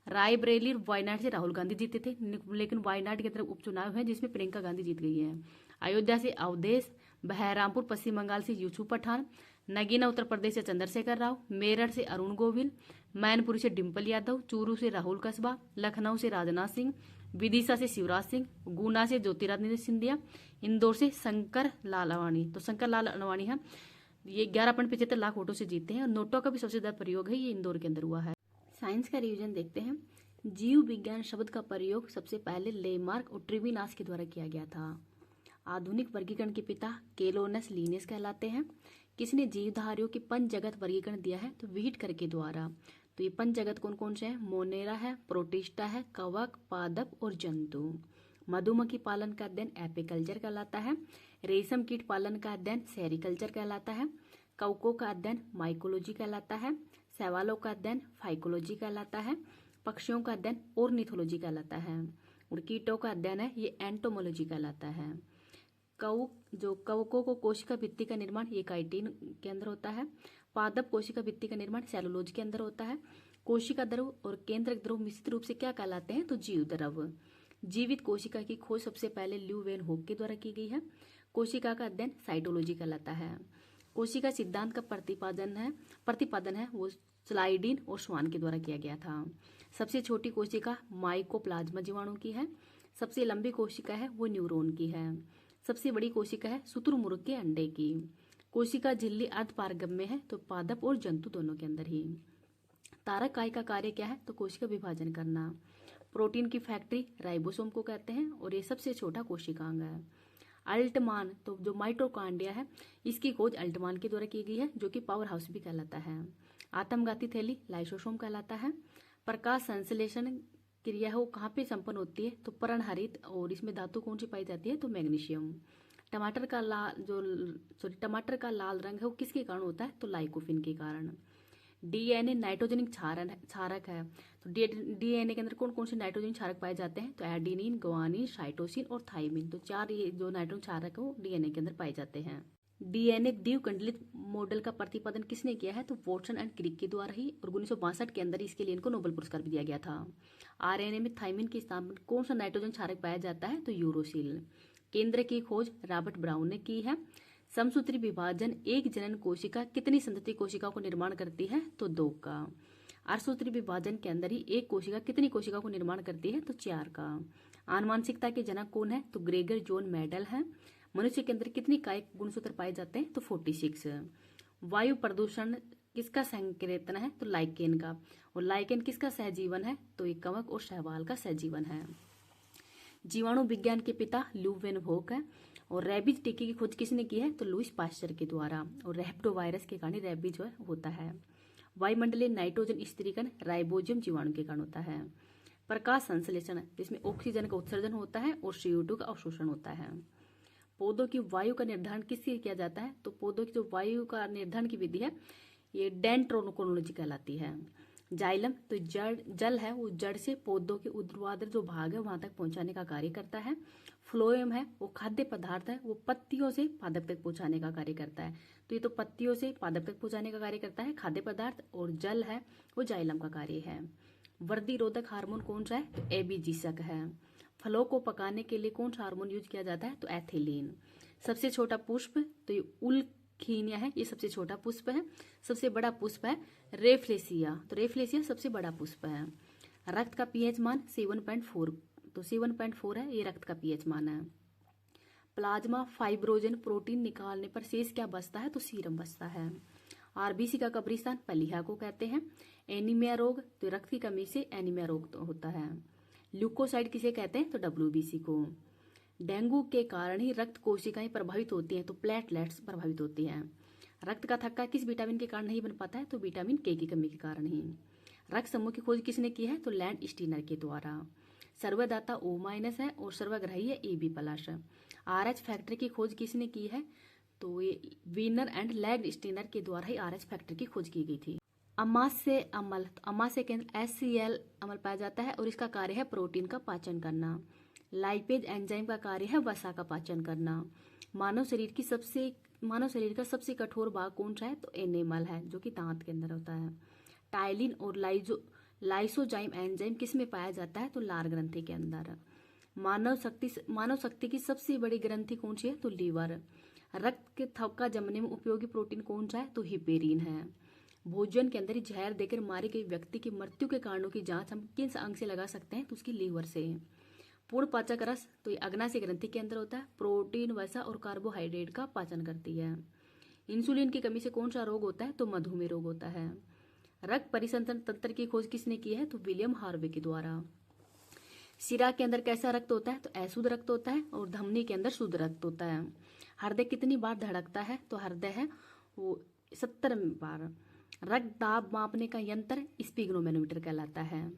रायबरेली और वायनाड से राहुल गांधी जीते थे, लेकिन वायनाड की तरफ उपचुनाव है जिसमें प्रियंका गांधी जीत गई है। अयोध्या से अवधेश, बहरामपुर पश्चिम बंगाल से यूसुफ पठान, नगीना उत्तर प्रदेश से चंद्रशेखर राव, मेरठ से अरुण गोविल, मैनपुरी से डिम्पल यादव, चूरू से राहुल कस्बा, लखनऊ से राजनाथ सिंह, विदिशा से शिवराज सिंह, गुना से ज्योतिरादित्य सिंधिया, इंदौर से शंकर लाल अडवाणी। तो शंकर लाल अडवाणी है, ये 11.75 लाख वोटों से जीते हैं और नोटों का भी सबसे ज्यादा प्रयोग है, ये इंदौर के अंदर हुआ है। साइंस का रिवीजन देखते हैं। जीव विज्ञान शब्द का प्रयोग सबसे पहले लेमार्क और ट्रिबिनास के द्वारा किया गया था। आधुनिक वर्गीकरण के पिता केलोनस लीनियस कहलाते हैं। किसने जीवधारियों की पंचजगत वर्गीकरण दिया है? तो व्हिटकर के द्वारा। तो ये पंचजगत कौन कौन से हैं? मोनेरा है, प्रोटिस्टा है, कवक, पादप और जंतु। मधुमक्खी पालन का अध्ययन एपिकल्चर कहलाता है। रेशम कीट पालन का अध्ययन सेरिकल्चर कहलाता है। कवकों का अध्ययन माइकोलॉजी कहलाता है। शैवालों का अध्ययन फाइकोलॉजी कहलाता है। पक्षियों का अध्ययन ऑर्निथोलॉजी कहलाता है। और कीटों का अध्ययन है ये एंटोमोलॉजी कहलाता है। कवकों को कोशिका भित्ति का निर्माण ये काइटिन के अंदर होता है। पादप कोशिका भित्ति का निर्माण सेलुलोज के अंदर होता है। कोशिका द्रव और केंद्रक द्रव मिश्रित रूप से क्या कहलाते हैं? तो जीव द्रव। जीवित कोशिका की खोज सबसे पहले ल्यू वेन होक के द्वारा की गई है। कोशिका का अध्ययन साइटोलॉजी कहलाता है। कोशिका सिद्धांत का प्रतिपादन है वो स्लाइडिन और स्वान के द्वारा किया गया था। सबसे छोटी कोशिका माइकोप्लाज्मा जीवाणु की है। सबसे लंबी कोशिका है वो न्यूरॉन की है। सबसे बड़ी कोशिका है शुतुरमुर्ग के अंडे की। कोशिका झिल्ली अर्धपारगम्य है, तो पादप और जंतु दोनों के अंदर ही। तारक काय का कार्य क्या है? तो कोशिका विभाजन करना। प्रोटीन की फैक्ट्री राइबोसोम को कहते हैं और ये सबसे छोटा कोशिकांग है। अल्टमान, तो जो माइटोकॉन्ड्रिया है इसकी खोज अल्टमान के द्वारा की गई है, जो कि पावर हाउस भी कहलाता है। आत्मघाती थैली लाइसोसोम कहलाता है। प्रकाश संश्लेषण क्रिया है वो कहाँ पे संपन्न होती है? तो पर्णहरित, और इसमें धातु कौन सी पाई जाती है? तो मैग्नीशियम। टमाटर का लाल रंग है वो किसके कारण होता है? तो लाइकोपिन के कारण। डीएनए नाइट्रोजनिक क्षारक है, तो डीएनए के अंदर कौन कौन से नाइट्रोजन क्षारक पाए जाते हैं? तो एडेनिन, ग्वानिन, साइटोसिन और थाइमिन। तो 4 ये जो नाइट्रोजन क्षारक है वो डीएनए के अंदर पाए जाते हैं। डीएनए द्विकंडलित मॉडल का प्रतिपादन किसने किया है? तो वॉटसन एंड क्रिक के द्वारा ही, और 1962 के अंदर इसके लिए इनको नोबेल पुरस्कार भी दिया गया था। आरएनए में थाइमिन के स्थान पर कौन सा नाइट्रोजन क्षारक पाया जाता है? तो यूरोसिल। केंद्र की खोज रॉबर्ट ब्राउन ने की है। समसूत्री विभाजन एक जनन कोशिका कितनी संतति कोशिका को निर्माण करती है? तो 2 का। अर्धसूत्री विभाजन के अंदर ही एक कोशिका कितनी कोशिका को निर्माण करती है? तो 4 का। आनुवांशिकता के जनक कौन है? तो ग्रेगर जॉन मेडल है। मनुष्य के अंदर कितनी कायिक गुणसूत्र पाए जाते हैं? तो 46। वायु प्रदूषण किसका संकेतन है? तो लाइकेन का। और लाइकेन किसका सहजीवन है? तो ये कवक और शैवाल का सहजीवन है। जीवाणु विज्ञान के पिता ल्यू वेन होक है। और रेबीज टीके की खोज किसने की है? तो लुईस पाश्चर के द्वारा। और रेप्टो वायरस के कारण रेबीज जो है होता है। वायुमंडलीय नाइट्रोजन स्थिरीकरण राइबोजियम जीवाणु के कारण होता है। प्रकाश संश्लेषण जिसमें ऑक्सीजन का उत्सर्जन होता है और CO2 का अवशोषण होता है। पौधों की वायु का निर्धारण किससे किया जाता है? तो पौधों की जो वायु का निर्धारण की विधि है ये डेंड्रोक्रोनोलॉजी कहलाती है। जाइलम, तो जल है वो जड़ से पौधों के ऊर्ध्वाधर जो भाग है वहां तक पहुंचाने का कार्य करता है। फ्लोएम है वो खाद्य पदार्थ है, वो पत्तियों से पादप तक पहुंचाने का कार्य करता है। तो ये तो पत्तियों से पादप तक पहुंचाने का कार्य करता है खाद्य पदार्थ, और जल है वो जाइलम का कार्य है। वृद्धि रोधक हार्मोन कौन सा है? तो एबीजीसक है। फलों को पकाने के लिए कौन सा हार्मोन यूज किया जाता है? तो एथिलीन। सबसे छोटा पुष्प, तो ये उल्खीनिया है, ये सबसे छोटा पुष्प है। सबसे बड़ा पुष्प है रेफ्लेसिया, तो रेफ्लेसिया सबसे बड़ा पुष्प है। रक्त का पीएच मान 7.4, तो 7.4 है ये रक्त का पीएच मान है। प्लाज्मा फाइब्रोजन प्रोटीन निकालने पर शेष क्या बचता है? तो सीरम बचता है। आरबीसी का कब्रिस्तान पलिया को कहते हैं। एनीमिया रोग, तो रक्त की कमी से एनीमिया रोग तो होता है। ल्यूकोसाइड किसे कहते हैं? तो WBC को। डेंगू के कारण ही रक्त कोशिकाएं प्रभावित होती हैं, तो प्लेटलेट्स प्रभावित होती हैं। रक्त का थक्का किस विटामिन के कारण नहीं बन पाता है? तो विटामिन K की कमी के कारण ही। रक्त समूह की खोज किसने की है? तो लैंड स्टीनर के द्वारा। सर्वदाता O- है और सर्वग्राही है AB+। RH फैक्टर की खोज किसने की है? तो ये वीनर एंड लैंड स्टीनर के द्वारा ही RH फैक्टर की खोज की गई थी। अमाशय अम्ल, तो अमाशय के अंदर HCl अम्ल पाया जाता है और इसका कार्य है प्रोटीन का पाचन करना। लाइपेज एंजाइम का कार्य है वसा का पाचन करना। मानव शरीर का सबसे कठोर भाग कौन सा है? तो एनेमल है, जो कि दांत के अंदर होता है। टाइलिन और लाइसोजाइम एंजाइम किस में पाया जाता है? तो लार ग्रंथि के अंदर। मानव शक्ति की सबसे बड़ी ग्रंथि कौन सी है? तो लीवर। रक्त के थक्का जमने में उपयोगी प्रोटीन कौन सा है? तो हिपेरिन है। भोजन के अंदर ही जहर देकर मारे गए व्यक्ति की मृत्यु के कारणों की जांच हम किस अंग से लगा सकते हैं? तो उसकी लीवर से। पूर्ण पाचक रस तो ये अग्नाशय ग्रंथि के अंदर होता है। प्रोटीन, वसा और कार्बोहाइड्रेट का पाचन करती है। इंसुलिन की कमी से कौन सा रोग होता है? तो मधुमेह रोग होता है। रक्त परिसंचरण तंत्र की खोज किसने की है? तो विलियम हार्वे के द्वारा। शिरा के अंदर कैसा रक्त होता है? तो अशुद्ध रक्त होता है। और धमनी के अंदर शुद्ध रक्त होता है। हृदय कितनी बार धड़कता है? तो हृदय है वो 70 बार। रक्त दाब मापने का यंत्र स्पिग्नोमेनोमीटर कहलाता है।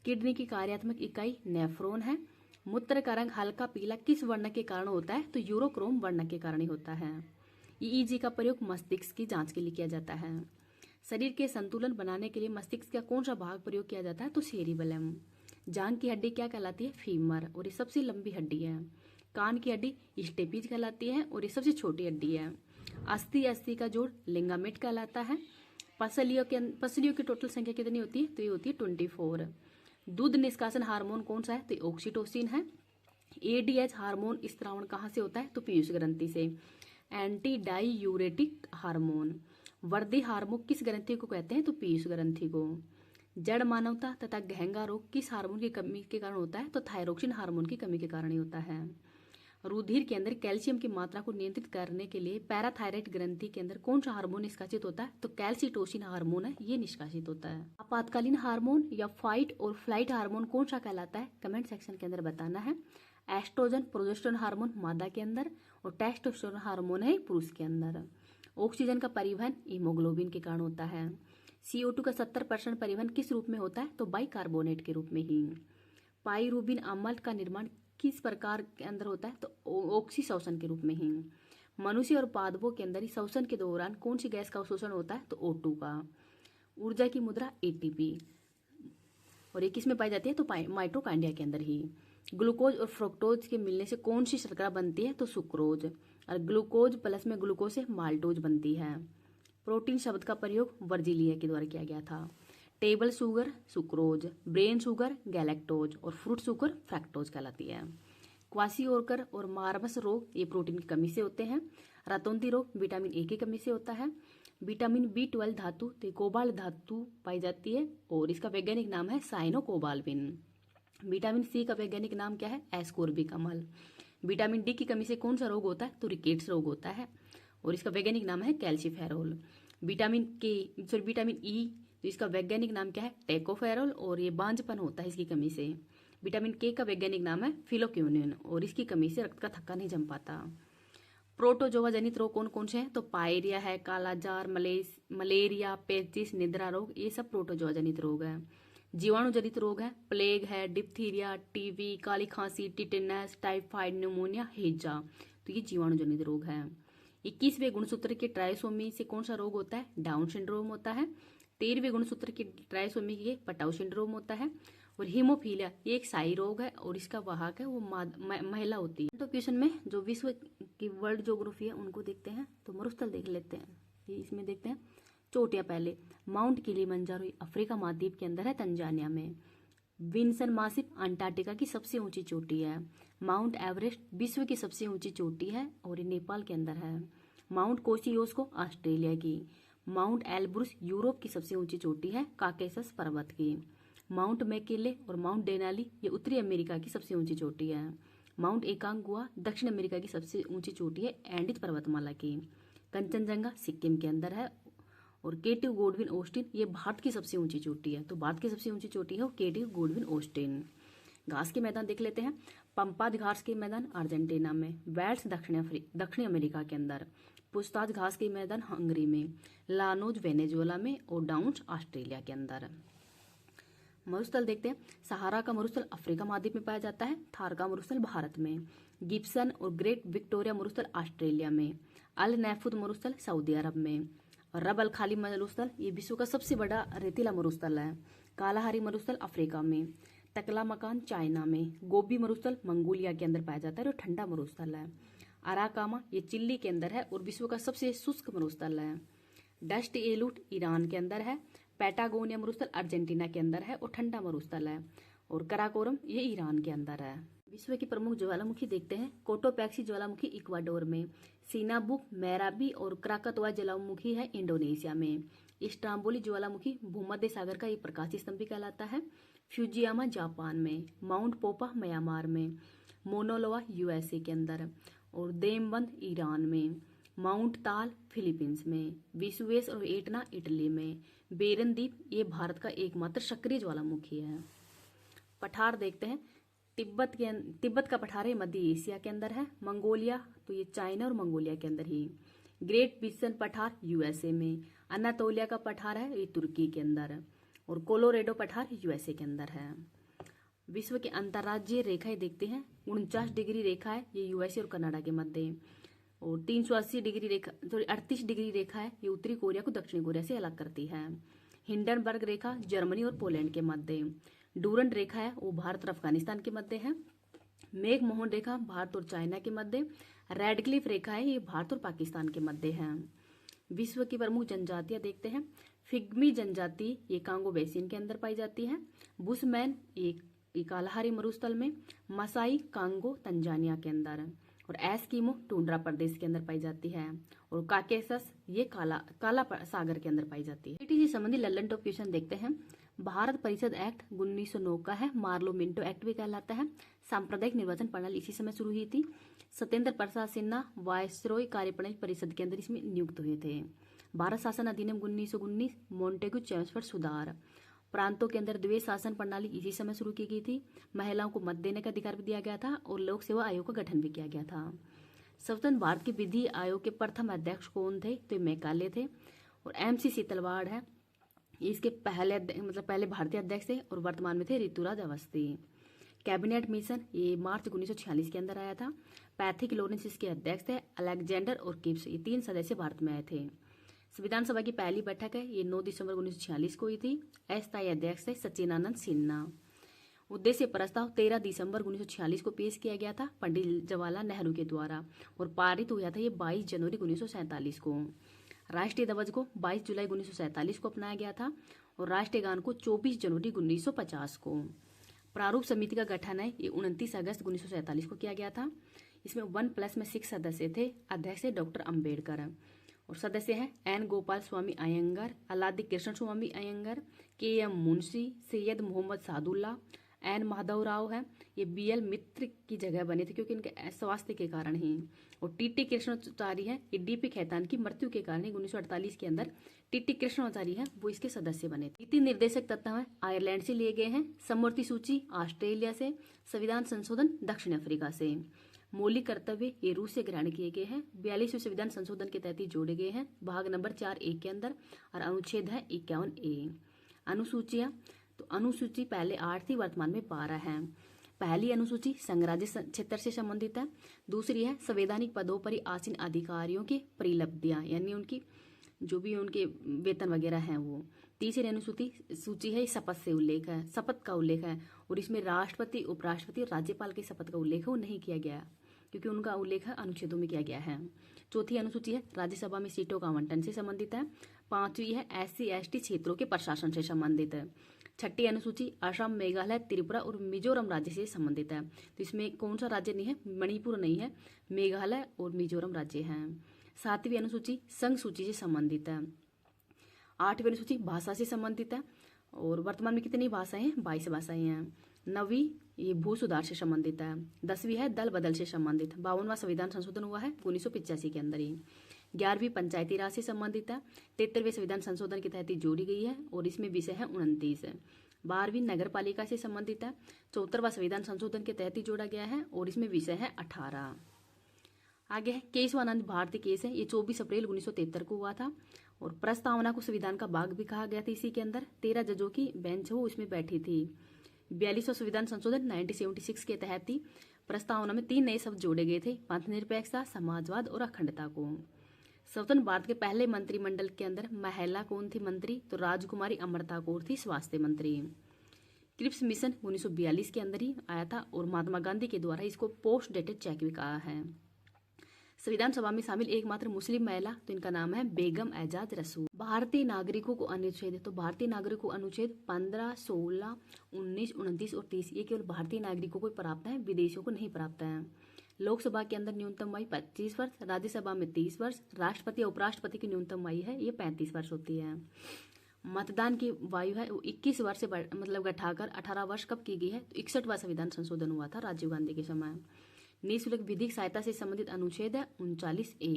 किडनी की कार्यात्मक इकाई नेफ्रॉन है। मूत्र का रंग हल्का पीला किस वर्ण के कारण होता है? तो यूरोक्रोम वर्ण के कारण ही होता है। ईईजी का प्रयोग मस्तिष्क की जांच के लिए किया जाता है। शरीर के संतुलन बनाने के लिए मस्तिष्क का कौन सा भाग प्रयोग किया जाता है? तो सेरिबेलम। जांघ की हड्डी क्या कहलाती है? फीमर, और ये सबसे लंबी हड्डी है। कान की हड्डी स्टेपिज कहलाती है, और ये सबसे छोटी हड्डी है। अस्थि का जोड़ लिंगामेट कहलाता है। पसलियों की टोटल संख्या कितनी होती है? तो ये होती है 24। दूध निष्कासन हार्मोन कौन सा है? तो ऑक्सीटोसिन है। एडीएच हार्मोन स्त्रावण कहाँ से होता है? तो पीयूष ग्रंथि से। Anti diuretic hormone. वर्दी हार्मोन किस ग्रंथि को कहते हैं? तो पीयूष ग्रंथि को। जड़ मानवता तथा गहंगा रोग किस हार्मोन की कमी के कारण होता है? तो थायरोक्सिन हार्मोन की कमी के कारण ही होता है। रुधिर के अंदर कैल्शियम की मात्रा को नियंत्रित करने के लिए पैराथायराइड ग्रंथि के अंदर कौन सा हार्मोन निष्कासित होता है? तो कैल्सिटोसिन हार्मोन है, ये निष्कासित होता है। आपातकालीन हार्मोन या फाइट और फ्लाइट हार्मोन कौन सा कहलाता है? कमेंट सेक्शन के अंदर बताना है। एस्ट्रोजन प्रोजेस्टेरोन हार्मोन मादा के अंदर, और टेस्टोस्टेरोन हार्मोन है पुरुष के अंदर। ऑक्सीजन का परिवहन हीमोग्लोबिन के कारण होता है। CO2 का 70% परिवहन किस रूप में होता है? तो बाइकार्बोनेट के रूप में ही। पाइरूबिन अम्ल का निर्माण किस प्रकार के अंदर होता है? तो ऑक्सी शोषण के रूप में ही। मनुष्य और पादपों के अंदर शोषण के दौरान कौन सी गैस का शोषण होता है? तो O2 का। ऊर्जा की मुद्रा ATP, और ये किस में पाई जाती है? तो माइटोकांड्रिया के अंदर ही। ग्लूकोज और फ्रुक्टोज के मिलने से कौन सी शर्करा बनती है? तो सुक्रोज। और ग्लूकोज प्लस में ग्लूकोज से माल्टोज बनती है। प्रोटीन शब्द का प्रयोग वर्जिलिया के द्वारा किया गया था। Table sugar sucrose, brain sugar galactose, और फ्रूट शुगर फ्रैक्टोज कहलाती है। क्वासिओकर और मार्मस रोग ये प्रोटीन की कमी से होते हैं। रतौंधी रोग विटामिन A की कमी से होता है। विटामिन B12 धातु तो कोबाल्ट धातु पाई जाती है, और इसका वैज्ञानिक नाम है साइनोकोबाल्बिन। विटामिन C का वैज्ञानिक नाम क्या है? एस्कोर्बिक अम्ल। विटामिन D की कमी से कौन सा रोग होता है? तो रिकेट्स रोग होता है, और इसका वैज्ञानिक नाम है कैल्सीफेरोल। विटामिन E, तो इसका वैज्ञानिक नाम क्या है? टेकोफेरोल, और ये बांझपन होता है इसकी कमी से। विटामिन K का वैज्ञानिक नाम है फिलोक्यूनिन, और इसकी कमी से रक्त का थक्का नहीं जम पाता। प्रोटोजोआ जनित रोग कौन कौन से हैं? तो पायरिया है, कालाजार, मलेरिया, पेचिस, निद्रा रोग, ये सब प्रोटोजोआ जनित रोग है। जीवाणु जनित रोग है, प्लेग है, डिप्थीरिया, टीबी, काली खांसी, टिटेनस, टाइफाइड, न्यूमोनिया, हेजा, तो ये जीवाणु जनित रोग है। 21वें गुणसूत्र के ट्राइसोमी से कौन सा रोग होता है? डाउन सिंड्रोम होता है। 13वें गुणसूत्र के ट्राइसोमी के पटाउ सिंड्रोम होता है। और हीमोफीलिया ये एक शाही रोग है, और इसका वाहक है वो महिला होती है। तो क्वेश्चन में जो विश्व की वर्ल्ड ज्योग्राफी है उनको देखते हैं। तो मरुस्थल देख लेते हैं, ये इसमें देखते हैं। चोटियां पहले, माउंट किलिमंजारो अफ्रीका महाद्वीप के अंदर है, तंजानिया में। विंसन मासिप अंटार्कटिका की सबसे ऊंची चोटी है। माउंट एवरेस्ट विश्व की सबसे ऊंची चोटी है, और ये नेपाल के अंदर है। माउंट कोसियोस्को ऑस्ट्रेलिया की। माउंट एल्ब्रुस यूरोप की सबसे ऊंची चोटी है, काकेशस पर्वत की। माउंट मैकिले और माउंट डेनाली ये उत्तरी अमेरिका की सबसे ऊंची चोटी है। माउंट एकांगुआ दक्षिण अमेरिका की सबसे ऊंची चोटी है, एंडीज पर्वतमाला की। कंचनजंगा सिक्किम के अंदर है। और केटिव गोडविन ऑस्टिन ये भारत की सबसे ऊंची चोटी है। तो भारत की सबसे ऊंची चोटी है वो केटिव गोडविन ऑस्टिन। घास के मैदान देख लेते हैं। पंपाद घास के मैदान अर्जेंटीना में। वेल्स दक्षिण अमेरिका के अंदर। पुस्ताज घास के मैदान हंगरी में। लानोज वेनेजुएला में, और डाउन्स ऑस्ट्रेलिया के अंदर। मरुस्थल देखते हैं। सहारा का मरुस्थल अफ्रीका महाद्वीप में पाया जाता है। थार का मरुस्थल भारत में। गिब्सन और ग्रेट विक्टोरिया मरुस्थल ऑस्ट्रेलिया में। अल नैफुद मरुस्थल सऊदी अरब में। और रब अल खाली मरुस्थल ये विश्व का सबसे बड़ा रेतीला मरुस्थल है। कालाहारी मरुस्थल अफ्रीका में। तकला मकान चाइना में। गोबी मरुस्थल मंगोलिया के अंदर पाया जाता है और ठंडा मरुस्थल है। अराकामा ये चिली के अंदर है और विश्व का सबसे शुष्क मरुस्थल है। डस्ट एलूट ईरान के अंदर है। पैटागोनिया मरुस्थल अर्जेंटीना के अंदर है और ठंडा मरुस्थल है। और कराकोरम ये ईरान के अंदर है। विश्व की प्रमुख ज्वालामुखी देखते हैं। कोटोपैक्सी ज्वालामुखी इक्वाडोर में, सीनाबुक, मैराबी और क्राकातोआ ज्वालामुखी है इंडोनेशिया में। इस्तांबुली ज्वालामुखी भूमध्य सागर का एक प्रकाशीय स्तंभ भी कहलाता है। फ्यूजियामा जापान में, माउंट पोपा म्यांमार में, मोनोलोआ यूएसए के अंदर और देमबंद ईरान में, माउंट ताल फिलीपींस में, विसुवेस और एटना इटली में, बेरन द्वीप ये भारत का एकमात्र सक्रिय ज्वालामुखी है। पठार देखते हैं। तिब्बत का पठार है मध्य एशिया के अंदर है। मंगोलिया तो ये चाइना और मंगोलिया के अंदर ही। ग्रेट बिसन पठार यूएसए में। अनातोलिया का पठार है ये तुर्की के अंदर और कोलोरेडो पठार यूएसए के अंदर है। विश्व के अंतर्राज्यीय रेखाएं देखते हैं। 49 डिग्री रेखा है ये यूएसए और कनाडा के मध्य और 380 डिग्री रेखा 38 डिग्री रेखा है ये उत्तरी कोरिया को दक्षिणी कोरिया से अलग करती है। हिंडनबर्ग रेखा जर्मनी और पोलैंड के मध्य। डूरंड रेखा है वो भारत और अफगानिस्तान के मध्य है। मैकमोहन रेखा भारत और चाइना के मध्य। रेडक्लिफ रेखा है ये भारत और पाकिस्तान के मध्य है। विश्व की प्रमुख जनजातियां देखते हैं। फिग्मी जनजाति ये कांगो बेसिन के अंदर पाई जाती है। बुशमैन एक कालाहारी मरुस्थल में। मसाई कांगो तंजानिया के अंदर और एस्किमो टुंड्रा प्रदेश के अंदर पाई जाती है। और काकेसस ये काला सागर के अंदर पाई जाती है। से संबंधित लल्लन टॉप क्वेश्चन देखते हैं। भारत परिषद एक्ट 1909 का है। मार्लो मिंटो एक्ट भी कहलाता है। सांप्रदायिक निर्वाचन प्रणाली इसी समय शुरू हुई थी। सत्येंद्र प्रसाद सिन्हा वायसरॉय कार्यप्रणाली परिषद के अंदर इसमें नियुक्त हुए थे। भारत शासन अधिनियम 1919 मोन्टेगू चैम्सफोर्ड सुधार। प्रांतों के अंदर द्वैध शासन प्रणाली इसी समय शुरू की गई थी। महिलाओं को मत देने का अधिकार भी दिया गया था और लोक सेवा आयोग का गठन भी किया गया था। स्वतंत्र भारत के विधि आयोग के प्रथम अध्यक्ष कौन थे? तो मैकाले थे। और MC सीतलवाड़ है इसके पहले भारतीय अध्यक्ष थे और वर्तमान में थे ऋतुराज अवस्थी। कैबिनेट मिशन ये मार्च 1946 के अंदर आया था। पैथिक लॉरेंस इसके अध्यक्ष थे। अलेक्जेंडर और किप्स ये 3 सदस्य भारत में आए थे। संविधान सभा की पहली बैठक है ये 9 दिसंबर 1946 को हुई थी। अस्थायी अध्यक्ष थे सच्चिदानंद सिन्हा। उद्देश्य प्रस्ताव 13 दिसंबर 1946 को पेश किया गया था पंडित जवाहरलाल नेहरू के द्वारा और पारित हुआ था ये 22 जनवरी 1947 को। राष्ट्रीय ध्वज को 22 जुलाई 1947 को अपनाया गया था और राष्ट्रीय गान को 24 जनवरी 1950 को। प्रारूप समिति का गठन है ये 29 अगस्त 1947 को किया गया था। इसमें 1+ में 6 सदस्य थे। अध्यक्ष है डॉक्टर अम्बेडकर और सदस्य हैं N. गोपाल स्वामी अयंगर, अल्लादी कृष्ण स्वामी अयंगर, KM मुंशी, सैयद मोहम्मद सादुल्ला, N. माधव राव है ये BL मित्र की जगह बने थे क्योंकि इनके स्वास्थ्य के कारण ही। और TT कृष्णाचारी है ये DP खैतान की मृत्यु के कारण 1948 के अंदर TT कृष्णाचारी है वो इसके सदस्य बने थे। नीति निर्देशक तत्व है आयरलैंड से लिए गए हैं। समवर्ती सूची ऑस्ट्रेलिया से। संविधान संशोधन दक्षिण अफ्रीका से। मौलिक कर्तव्य ये रूस से ग्रहण किए गए हैं। 42वें संविधान संशोधन के तहत जोड़े गए हैं भाग नंबर 4A के अंदर और अनुच्छेद है 51A। अनुसूचियां तो अनुसूची पहले 8 थी वर्तमान में 12 है। पहली अनुसूची संघराज्य क्षेत्र से संबंधित है। दूसरी है संवैधानिक पदों पर आसीन अधिकारियों की परिलब्धियां यानी उनकी जो भी उनके वेतन वगैरह हैं वो। तीसरी अनुसूची है शपथ से उल्लेख है, शपथ का उल्लेख है और इसमें राष्ट्रपति, उपराष्ट्रपति और राज्यपाल के शपथ का उल्लेख है वो नहीं किया गया क्योंकि उनका उल्लेख अनुच्छेदों में किया गया है। चौथी अनुसूची है राज्यसभा में सीटों का आवंटन से संबंधित है। 5वीं है SC/ST क्षेत्रों के प्रशासन से संबंधित है। 6ठी अनुसूची असम, मेघालय, त्रिपुरा और मिजोरम राज्य से संबंधित है। तो इसमें कौन सा राज्य नहीं है? मणिपुर नहीं है, मेघालय और मिजोरम राज्य हैं। 7वीं अनुसूची संघ सूची से संबंधित है। 8वीं अनुसूची भाषा से संबंधित है और वर्तमान में कितनी भाषाएं हैं? 22 भाषाएं हैं। 9वीं ये भू सुधार से संबंधित है। 10वीं है दल बदल से संबंधित। 52वां संविधान संशोधन हुआ है 1985 के अंदर ही। 11वीं पंचायती राज से संबंधित है। 73वें संविधान संशोधन के तहत जोड़ी गई है और इसमें विषय है 29। 12वीं नगर पालिका से संबंधित है। 74वां संविधान संशोधन के तहत जोड़ा गया है और इसमें विषय है 18। आगे है केशवानंद भारती केस है ये 24 अप्रैल 1973 को हुआ था और प्रस्तावना को संविधान का भाग भी कहा गया था। इसी के अंदर 13 जजों की बेंच वो इसमें बैठी थी। 42वां संविधान संशोधन 1976 के तहत ही प्रस्तावना में 3 नए शब्द जोड़े गए थे, पंथ निरपेक्षता, समाजवाद और अखंडता को। स्वतंत्र भारत के पहले मंत्रिमंडल के अंदर महिला कौन थी मंत्री? तो राजकुमारी अमृता कौर थी स्वास्थ्य मंत्री। क्रिप्स मिशन 1942 के अंदर ही आया था और महात्मा गांधी के द्वारा इसको पोस्ट डेटेड चेक भी कहा है। संविधान सभा में शामिल एकमात्र मुस्लिम महिला, तो इनका नाम है बेगम एजाज रसूल। भारतीय नागरिकों को अनुच्छेद, तो भारतीय नागरिकों को अनुच्छेद 15, 16, 19, 29 और 30 ये केवल भारतीय नागरिकों को प्राप्त है, विदेशियों को नहीं प्राप्त है। लोकसभा के अंदर न्यूनतम आयु 25 वर्ष, राज्यसभा में 30 वर्ष, राष्ट्रपति और उपराष्ट्रपति की न्यूनतम आयु है ये 35 वर्ष होती है। मतदान की वायु है वो 21 वर्ष से मतलब घटाकर 18 वर्ष कब की गई है, तो 61वां संविधान संशोधन हुआ था राजीव गांधी के समय। निःशुल्क विधिक सहायता से संबंधित अनुच्छेद है 39A।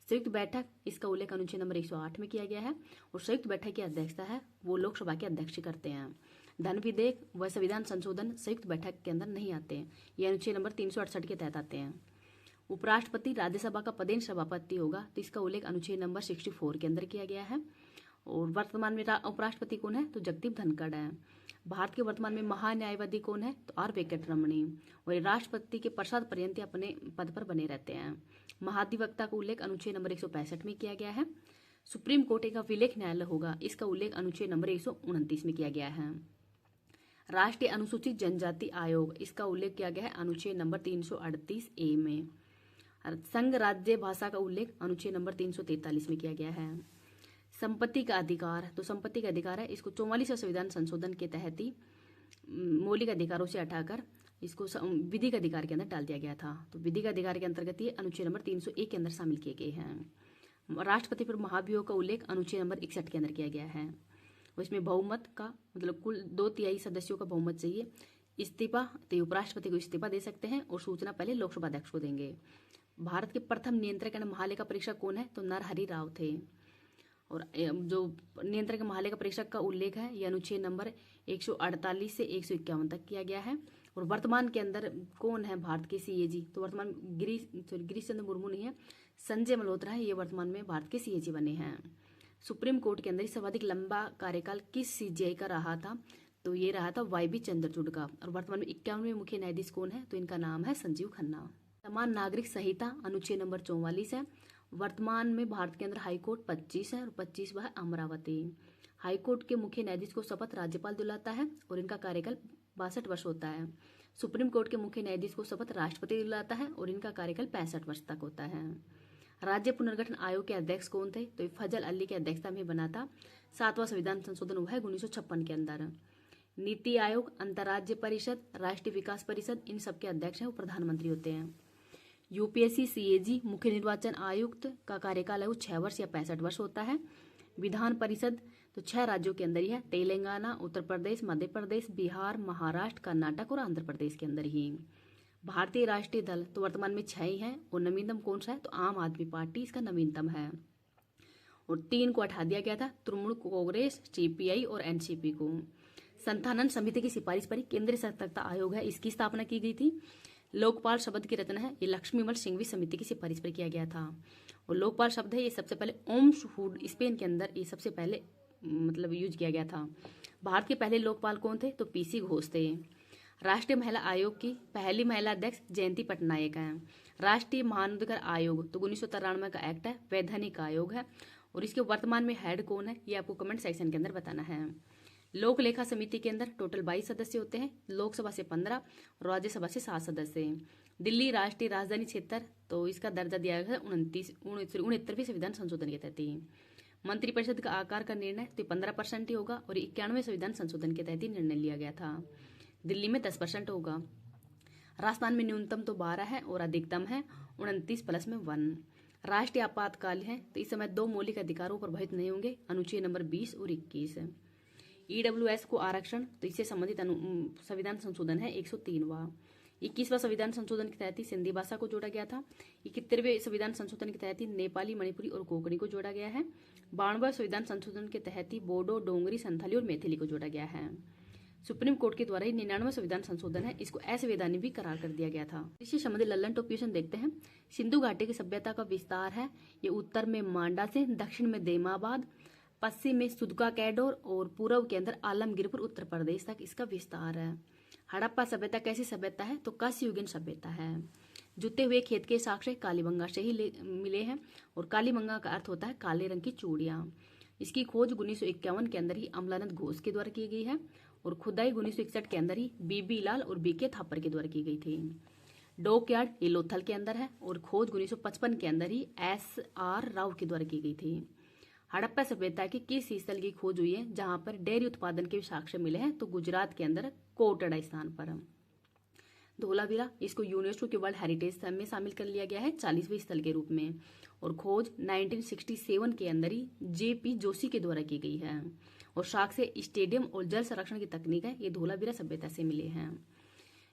संयुक्त बैठक, इसका उल्लेख अनुच्छेद नंबर 108 में किया गया है और संयुक्त बैठक की अध्यक्षता है वो लोकसभा के अध्यक्ष करते हैं। धन विधेयक व संविधान संशोधन संयुक्त बैठक के अंदर नहीं आते हैं, ये अनुच्छेद नंबर 368 के तहत आते हैं। उपराष्ट्रपति राज्यसभा का पदेन सभापति होगा, तो इसका उल्लेख अनुच्छेद नंबर 64 के अंदर किया गया है। और वर्तमान में उपराष्ट्रपति कौन है, तो जगदीप धनखड़ है। भारत के वर्तमान में महान्यायवादी कौन है, तो आर वेंकटरमणी। और राष्ट्रपति के प्रसाद पर्यंत अपने पद पर बने रहते हैं। महाधिवक्ता का उल्लेख अनुच्छेद नंबर 165 में किया गया है। सुप्रीम कोर्ट का विलेख न्यायालय होगा, इसका उल्लेख अनुच्छेद नंबर 129 में किया गया है। राष्ट्रीय अनुसूचित जनजाति आयोग, इसका उल्लेख किया गया है अनुच्छेद नंबर 338A में। संघ राज्य भाषा का उल्लेख अनुच्छेद नंबर 343 में किया गया है। संपत्ति का अधिकार, तो संपत्ति का अधिकार है इसको 44वें संविधान संशोधन के तहत ही मौलिक अधिकारों से हटाकर इसको विधिक अधिकार के अंदर डाल दिया गया था। तो विधिक अधिकार के अंतर्गत ये अनुच्छेद नंबर 301 के अंदर शामिल किए गए हैं। राष्ट्रपति पर महाभियोग का उल्लेख अनुच्छेद नंबर 61 के अंदर किया गया है। और इसमें बहुमत का मतलब कुल 2/3 सदस्यों का बहुमत चाहिए। इस्तीफा, तो उपराष्ट्रपति को इस्तीफा दे सकते हैं और सूचना पहले लोकसभा अध्यक्ष को देंगे। भारत के प्रथम नियंत्रक महालेखा परीक्षक कौन है, तो नरहरि राव थे। और जो नियंत्रक महालेखा परीक्षक का उल्लेख है यह अनुच्छेद नंबर 148 से 151 तक किया गया है। और वर्तमान के अंदर कौन है भारत के सीएजी, तो वर्तमान गिरीश चंद्र मुर्मू नहीं है, संजय मल्होत्रा है, ये वर्तमान में भारत के सीएजी बने हैं। सुप्रीम कोर्ट के अंदर सर्वाधिक लंबा कार्यकाल किस सीजेआई का रहा था, तो ये रहा था वाई.बी. चंद्रचूड़ का। और वर्तमान में 51वें मुख्य न्यायाधीश कौन है, तो इनका नाम है संजीव खन्ना। समान नागरिक संहिता अनुच्छेद नंबर 44 है। वर्तमान में भारत के अंदर हाईकोर्ट 25 है और 25वां है अमरावती। हाईकोर्ट के मुख्य न्यायाधीश को शपथ राज्यपाल दिलाता है और इनका कार्यकाल 62 वर्ष होता है। सुप्रीम कोर्ट के मुख्य न्यायाधीश को शपथ राष्ट्रपति दिलाता है और इनका कार्यकाल 65 वर्ष तक होता है। राज्य पुनर्गठन आयोग के अध्यक्ष कौन थे, तो फजल अली की अध्यक्षता में बना था। 7वां संविधान संशोधन हुआ है 1956 के अंदर। नीति आयोग, अंतर्राज्य परिषद, राष्ट्रीय विकास परिषद, इन सबके अध्यक्ष हैं वो प्रधानमंत्री होते हैं। यूपीएससी सीएजी मुख्य निर्वाचन आयुक्त का कार्यकाल है वो 6 वर्ष या 65 वर्ष होता है। विधान परिषद तो 6 राज्यों के अंदर ही है, तेलंगाना, उत्तर प्रदेश, मध्य प्रदेश, बिहार, महाराष्ट्र, कर्नाटक और आंध्र प्रदेश के अंदर ही। भारतीय राष्ट्रीय दल तो वर्तमान में 6 ही है और नवीनतम कौन सा है, तो आम आदमी पार्टी इसका नवीनतम है। और 3 को हटा दिया गया था, तृणमूल कांग्रेस, सीपीआई और एनसीपी को। संथानन समिति की सिफारिश पर केंद्रीय सतर्कता आयोग है, इसकी स्थापना की गई थी। लोकपाल शब्द की रचना है ये लक्ष्मीमल सिंघवी समिति की सिफारिश पर किया गया था। और लोकपाल शब्द है ये सबसे पहले ओम्स हुड स्पेन के अंदर ये सबसे पहले मतलब यूज किया गया था। भारत के पहले लोकपाल कौन थे, तो पीसी घोष थे। राष्ट्रीय महिला आयोग की पहली महिला अध्यक्ष जयंती पटनायक हैं। राष्ट्रीय मानवाधिकार आयोग तो 1993 का एक्ट है, वैधानिक आयोग है। और इसके वर्तमान में हेड कौन है ये आपको कमेंट सेक्शन के अंदर बताना है। लोक लेखा समिति के अंदर टोटल 22 सदस्य होते हैं, लोकसभा से 15 और राज्यसभा से 7 सदस्य हैं। दिल्ली राष्ट्रीय राजधानी क्षेत्र तो इसका दर्जा दिया गया है 69वें संविधान संशोधन के तहत ही। मंत्रिपरिषद का आकार का निर्णय तो 15% ही होगा और 91वें संविधान संशोधन के तहत ही निर्णय लिया गया था। दिल्ली में 10% होगा। राजस्थान में न्यूनतम तो 12 है और अधिकतम है 29+1। राष्ट्रीय आपातकाल है तो इस समय 2 मौलिक अधिकारों प्रभावित नहीं होंगे, अनुच्छेद नंबर 20 और 21। ईडब्ल्यूएस को आरक्षण तो इससे संबंधित संविधान संशोधन है 103वां। 21वां संविधान संशोधन के तहत ही सिंधी भाषा को जोड़ा गया था। 71वें संविधान संशोधन के तहत ही नेपाली, मणिपुरी और कोंकणी को जोड़ा गया है। 92वें संविधान संशोधन के तहत ही बोडो, डोंगरी, संथाली और मैथिली को जोड़ा गया है। सुप्रीम कोर्ट के द्वारा ही 99वां संविधान संशोधन है, इसको असंवैधानिक भी करार कर दिया गया था। इससे संबंधित लल्लन टॉप क्वेश्चन देखते हैं। सिंधु घाटी की सभ्यता का विस्तार है ये उत्तर में मांडा से, दक्षिण में देमाबाद, पश्चिम में सुदका कैडोर और पूर्व के अंदर आलमगीरपुर उत्तर प्रदेश तक इसका विस्तार है। हड़प्पा सभ्यता कैसी सभ्यता है, तो कांस्ययुगीन सभ्यता है। जुते हुए खेत के साक्ष्य कालीबंगा से ही मिले हैं और कालीबंगा का अर्थ होता है काले रंग की चूड़ियाँ। इसकी खोज 1951 के अंदर ही अमलानंद घोष के द्वारा की गई है और खुदाई 1961 के अंदर ही बीबी लाल और बीके थापर के द्वारा की गई थी। डॉक यार्ड ये लोथल के अंदर है और खोज 1955 के अंदर ही SR राव के द्वारा की गई थी। हड़प्पा सभ्यता की किस स्थल की खोज हुई है जहां पर डेयरी उत्पादन के साक्ष्य मिले हैं? तो गुजरात के अंदर कोटड़ा स्थान पर। धोलावीरा इसको यूनेस्को के वर्ल्ड हेरिटेज में शामिल कर लिया गया है 40वें स्थल के रूप में। और खोज 1967 के अंदर ही JP जोशी के द्वारा की गई है। और शाक से स्टेडियम और जल संरक्षण की तकनीक है ये धोलावीरा सभ्यता से मिले हैं।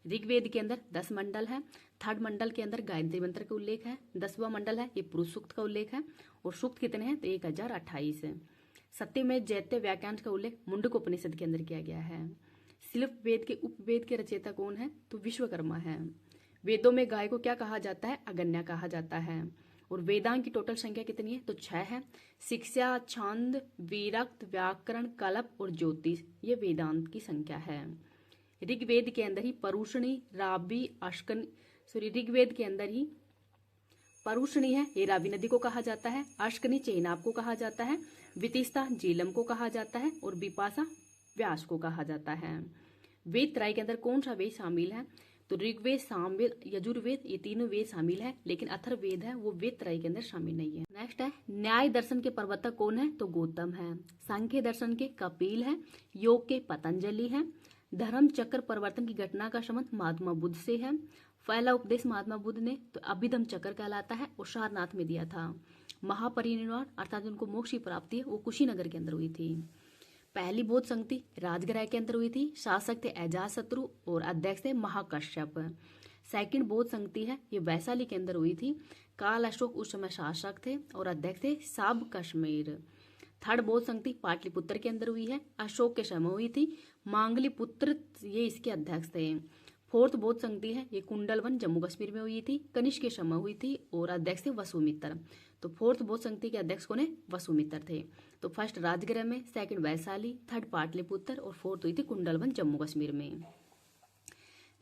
ऋग्वेद के अंदर 10 मंडल है। थर्ड मंडल के अंदर गायत्री मंत्र का उल्लेख है। 10वां मंडल है ये पुरुष सूक्त का उल्लेख है। और सूक्त कितने हैं? तो 1028 है। सत्यमेव जयते वाक्यांश का उल्लेख मुंडक उपनिषद के अंदर किया गया है। शिल्प वेद के उपवेद के रचयिता कौन है? तो विश्वकर्मा है। वेदों में गाय को क्या कहा जाता है? अगन्या कहा जाता है। और वेदांग की टोटल संख्या कितनी है? तो 6 है। शिक्षा, छंद, विरक्त, व्याकरण, कल्प और ज्योतिष ये वेदांत की संख्या है। ऋग्वेद के अंदर ही परुषणी, राबी, अश्कन ऋग्वेद के अंदर ही परुषणी है ये रावी नदी को कहा जाता है। अश्कनी चेनाब को कहा जाता है। वितिस्ता झीलम को कहा जाता है। और विपाशा व्यास को कहा जाता है। वेद त्रय के अंदर कौन सा वेद शामिल है? तो ऋग्वेद, सामवेद, यजुर्वेद ये तीनों वेद शामिल है, लेकिन अथर्ववेद है वो वेद त्रय के अंदर शामिल नहीं है। नेक्स्ट है न्याय दर्शन के प्रवर्तक कौन है? तो गौतम है। सांख्य दर्शन के कपिल है। योग के पतंजलि है। धर्म चक्र परिवर्तन की घटना का संबंध महात्मा बुद्ध से है। पहला उपदेश महात्मा बुद्ध ने तो अभिधम चक्र कहलाता है और सारनाथ में दिया था। महापरिनिर्वाण अर्थात उनको मोक्ष की प्राप्ति है वो कुशीनगर के अंदर हुई थी। पहली बौद्ध संगति राजगृह के अंदर हुई थी। शासक थे अजातशत्रु और अध्यक्ष थे महाकश्यप। सेकंड बौद्ध संगति है ये वैशाली के अंदर हुई थी। काल अशोक उस समय शासक थे और अध्यक्ष थे साब कश्मीर। थर्ड बौद्ध संगति पाटलिपुत्र के अंदर हुई है। अशोक के समय हुई थी। मांगलीपुत्र ये इसके अध्यक्ष थे। फोर्थ बौद्ध संगति है ये कुंडलवन जम्मू कश्मीर में हुई थी। कनिष्क के समय हुई थी और अध्यक्ष थे वसुमित्र। तो फोर्थ बौद्ध संगति के अध्यक्ष कौन है? वसुमित्र थे। तो फर्स्ट राजगृह में, सेकंड वैशाली, थर्ड पाटलिपुत्र और फोर्थ हुई थी कुंडलवन जम्मू कश्मीर में।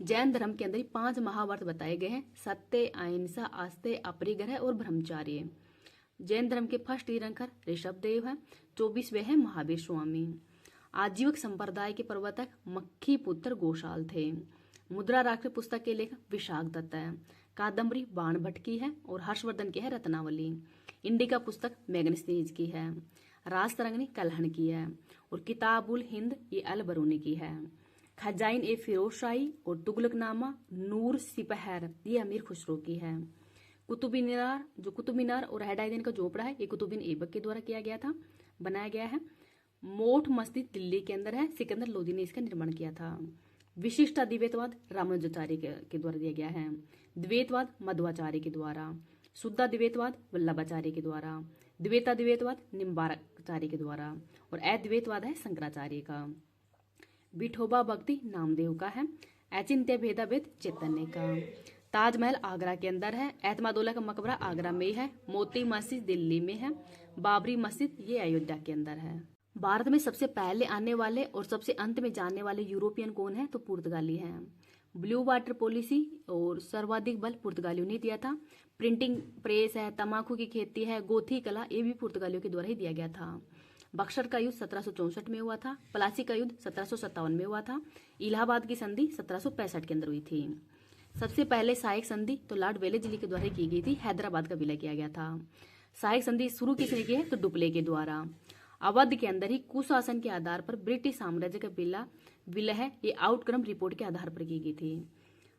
जैन धर्म के अंदर 5 महाव्रत बताए गए हैं। सत्य, अहिंसा, आस्ते, अपरिग्रह और ब्रह्मचार्य। जैन धर्म के फर्स्ट तीर्थंकर ऋषभदेव है। 24वें है महावीर स्वामी। आजीवक संप्रदाय के प्रवर्तक मक्खी पुत्र गोशाल थे। मुद्रा राक्षस पुस्तक के लेखक विशाख दत्त है। कादम्बरी बाण भट्ट की है और हर्षवर्धन की है रत्नावली। इंडिका पुस्तक मैग्नेस्टीज की है। राजतरंगिणी कल्हण की है। और किताबुल हिंद ये अल बरूनी की है। खजाइन ए फिरोज शाही और तुगलकनामा नूर सिपहर ये अमीर खुसरो की है। कुतुब मीनार और हैडाइदीन का झोपड़ा है ये कुतुबीन ऐबक के द्वारा किया गया था, बनाया गया है। मोठ मस्जिद दिल्ली के अंदर है। सिकंदर लोदी ने इसका निर्माण किया था। विशिष्ट अद्वैतवाद रामानुजाचार्य के द्वारा दिया गया है। द्वैतवाद मध्वाचार्य के द्वारा। शुद्ध अद्वैतवाद वल्लभाचार्य के द्वारा। द्वैताद्वैतवाद निम्बारकाचार्य के द्वारा। और अद्वैतवाद है शंकराचार्य का। विठोबा भक्ति नामदेव का है। अचिंत्य भेदाभेद चैतन्य का। ताजमहल आगरा के अंदर है। एतमादुल्ला का मकबरा आगरा में है। मोती मस्जिद दिल्ली में है। बाबरी मस्जिद ये अयोध्या के अंदर है। भारत में सबसे पहले आने वाले और सबसे अंत में जाने वाले यूरोपियन कौन है? तो पुर्तगाली हैं। ब्लू वाटर पॉलिसी और सर्वाधिक बल पुर्तगालियों ने दिया था। प्रिंटिंग प्रेस है, तंबाकू की खेती है, गोथी कला ये भी पुर्तगालियों के द्वारा ही दिया गया था। बक्सर का युद्ध 1764 में हुआ था। प्लासी का युद्ध 1757 में हुआ था। इलाहाबाद की संधि 1765 के अंदर हुई थी। सबसे पहले सहायक संधि तो लॉर्ड वेलेस्ली के द्वारा की गई थी। हैदराबाद का विलय किया गया था। सहायक संधि शुरू किसने की है? तो डुप्ले के द्वारा। अवध के अंदर ही कुशासन के आधार पर ब्रिटिश साम्राज्य का विलय है ये आउटक्रम रिपोर्ट के आधार पर की गई थी।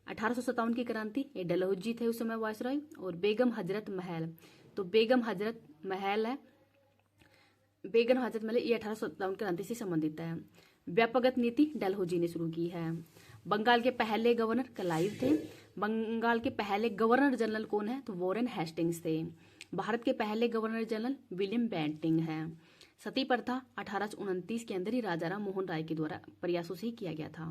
1857 की क्रांति ये डलहौजी थे उस समय वायसराय। और बेगम हजरत महल तो बेगम हजरत महल ये 1857 क्रांति से संबंधित है। व्यापक नीति डलहौजी ने शुरू की है। बंगाल के पहले गवर्नर क्लाइव थे। बंगाल के पहले गवर्नर जनरल कौन है? तो वॉरेन हेस्टिंग्स थे। भारत के पहले गवर्नर जनरल विलियम बेंटिंग है। सती प्रथा 1829 के अंदर ही राजा राम मोहन राय के द्वारा प्रयासों से ही किया गया था।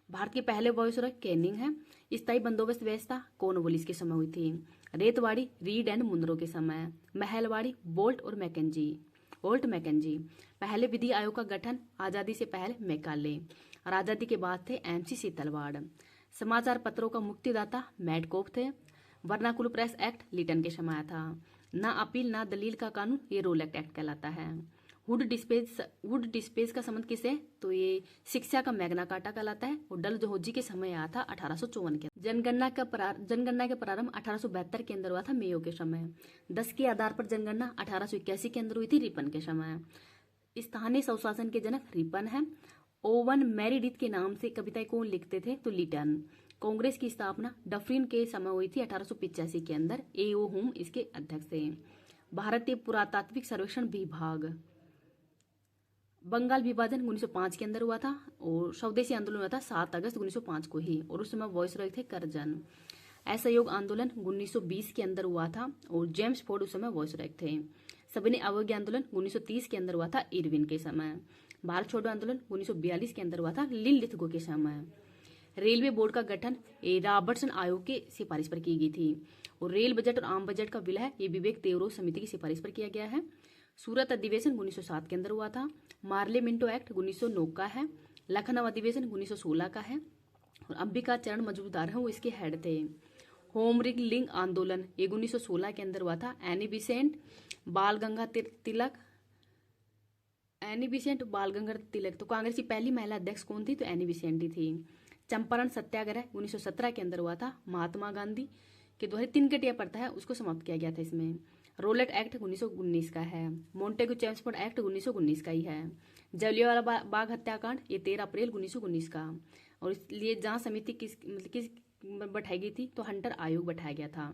भारत के पहले वायसराय कैनिंग है। स्थायी बंदोबस्त व्यवस्था कॉर्नवालिस के समय हुई थी। रेतवाड़ी रीड एंड मुनरो के समय। Mahalwari Holt Mackenzie. पहले विधि आयोग का गठन आजादी से पहले मैकाले और आजादी के बाद थे MC सीतलवाड़। समाचार पत्रों का मुक्तिदाता मैडकोफ थे। वर्नाकुलर प्रेस एक्ट लिटन के समय था। ना अपील ना दलील का कानून ये रोलेक्ट एक्ट कहलाता है। वुड डिस्पेज का संबंध किससे? तो ये शिक्षा का मैग्ना कार्टा कहलाता है और डलहौजी के समय आया था 1854 के। जनगणना का प्रारंभ 1872 के अंदर हुआ था, मेयो के समय। 10 के आधार पर जनगणना 1881 के अंदर हुई थी, रिपन के समय। स्थानीय स्वशासन के जनक रिपन है। ओवन मेरिडिथ के नाम से कविताएं कौन लिखते थे? तो लिटन। कांग्रेस की स्थापना डफरिन के समय हुई थी 1885 के अंदर। A.O. होम इसके अध्यक्ष थे। भारतीय पुरातात्विक सर्वेक्षण विभाग। बंगाल विभाजन 1905 के अंदर हुआ था और स्वदेशी आंदोलन हुआ था 7 अगस्त 1905 को ही, और उस समय वॉइसरॉय थे करजन। असहयोग आंदोलन 1920 के अंदर हुआ था और जेम्स फोर्ड उस समय वॉइसरॉय थे। सविनय अवज्ञा आंदोलन 1930 के अंदर हुआ था, इरविन के समय। भारत छोड़ो आंदोलन 1942 के अंदर हुआ था, लिनलिथगो के समय। रेलवे बोर्ड का गठन रॉबर्टसन आयोग के सिफारिश पर की गई थी और रेल बजट और आम बजट का विलय ये विवेक देवरो समिति की सिफारिश पर किया गया है। सूरत अधिवेशन 1907 के अंदर हुआ था। मार्ले मिंटो एक्ट 1909 का है। लखनऊ अधिवेशन 1916 का है और अंबिका चरण मजूमदार हैं, वो इसके हेड थे। होम रूलिंग आंदोलन ये 1916 के अंदर हुआ था। एनी बिसेंट बाल गंगाधर तिलक। तो कांग्रेस की पहली महिला अध्यक्ष कौन थी? तो एनी बिसेंट ही थी। चंपारण सत्याग्रह 1917 के अंदर हुआ था। महात्मा गांधी के द्वारा 3 कटिया प्रथा है उसको समाप्त किया गया था इसमें। रोलेट एक्ट 1919 का है। मोंटेगू चेम्सफोर्ड एक्ट 1919 का ही है। जलियांवाला बाग हत्याकांड ये 13 अप्रैल 1919 का। और इसलिए जांच समिति किस बैठाई गई थी? तो हंटर आयोग बैठाया गया था।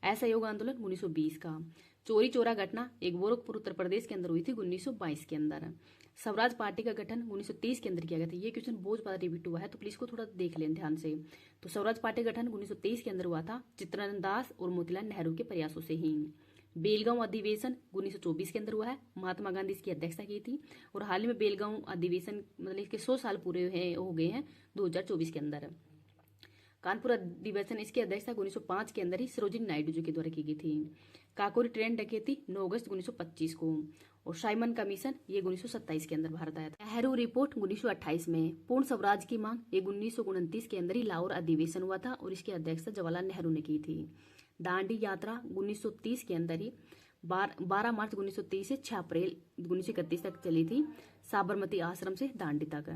असहयोग आंदोलन 1920 का। चोरी चोरा घटना एक गोरखपुर उत्तर प्रदेश के अंदर हुई थी 1922 के अंदर। स्वराज पार्टी का गठन 1930 के अंदर किया गया था। ये क्वेश्चन बहुत बार रिपीट हुआ है तो प्लीज को थोड़ा देख लें ध्यान से। तो स्वराज पार्टी का गठन 1923 के अंदर हुआ था, चित्तरंजन दास और मोतीलाल नेहरू के प्रयासों से ही। बेलगांव अधिवेशन 1924 के अंदर हुआ है। महात्मा गांधी इसकी अध्यक्षता की थी और हाल ही में बेलगांव अधिवेशन मतलब इसके 100 साल पूरे हो गए हैं 2024 के अंदर। कानपुर अधिवेशन इसकी अध्यक्षता 1905 के अंदर ही सरोजिनी नायडू जी के द्वारा की गई थी। काकोरी ट्रेन डकैती 9 अगस्त 1925 को। और साइमन कमीशन ये 1927 के अंदर भारत आया था। नेहरू रिपोर्ट 1928 में। पूर्ण स्वराज की मांग ये 1929 के अंदर ही लाहौर अधिवेशन हुआ था और इसकी अध्यक्षता जवाहरलाल नेहरू ने की थी। दांडी यात्रा 1930 के अंदर ही 12 मार्च 1930 से 6 अप्रैल 1931 तक चली थी, साबरमती आश्रम से दांडी तक।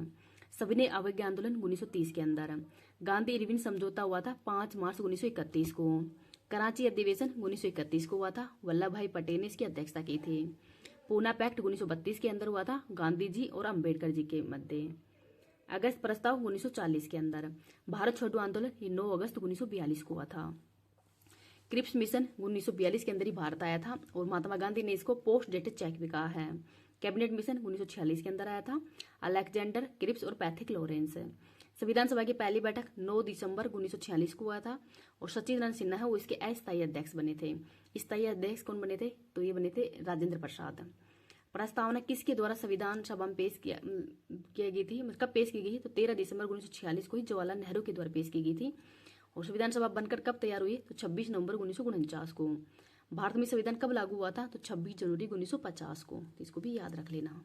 सविनय अवज्ञा आंदोलन 1930 के अंदर। गांधी इरविन समझौता हुआ था 5 मार्च 1931 को। कराची अधिवेशन 1931 को हुआ था, वल्लभ भाई पटेल ने इसकी अध्यक्षता की थी। पूना पैक्ट 1932 के अंदर हुआ था, गांधी जी और अंबेडकर जी के मध्य। अगस्त प्रस्ताव 1940 के अंदर। भारत छोड़ो आंदोलन 9 अगस्त 1942 को हुआ था। क्रिप्स मिशन 1942 के अंदर ही भारत आया था और महात्मा गांधी ने इसको पोस्ट डेटेड चेक भी कहा है। कैबिनेट मिशन 1946 के अंदर आया था। अलेक्जेंडर क्रिप्स और पैथिक लॉरेंस। संविधान सभा की पहली बैठक 9 दिसंबर 1946 को हुआ था और सचिदानंद सिन्हा है वो इसके अस्थायी अध्यक्ष बने थे। स्थायी अध्यक्ष कौन बने थे? तो ये बने थे राजेंद्र प्रसाद। प्रस्तावना किसके द्वारा संविधान सभा में पेश किया गई थी? कब पेश की गई? तो 13 दिसंबर 1946 को ही जवाहरलाल नेहरू के द्वारा पेश की गई थी। और संविधान सभा बनकर कब तैयार हुई? तो 26 नवंबर 1949 को। भारत में संविधान कब लागू हुआ था? तो 26 जनवरी 1950 को। तो इसको भी याद रख लेना।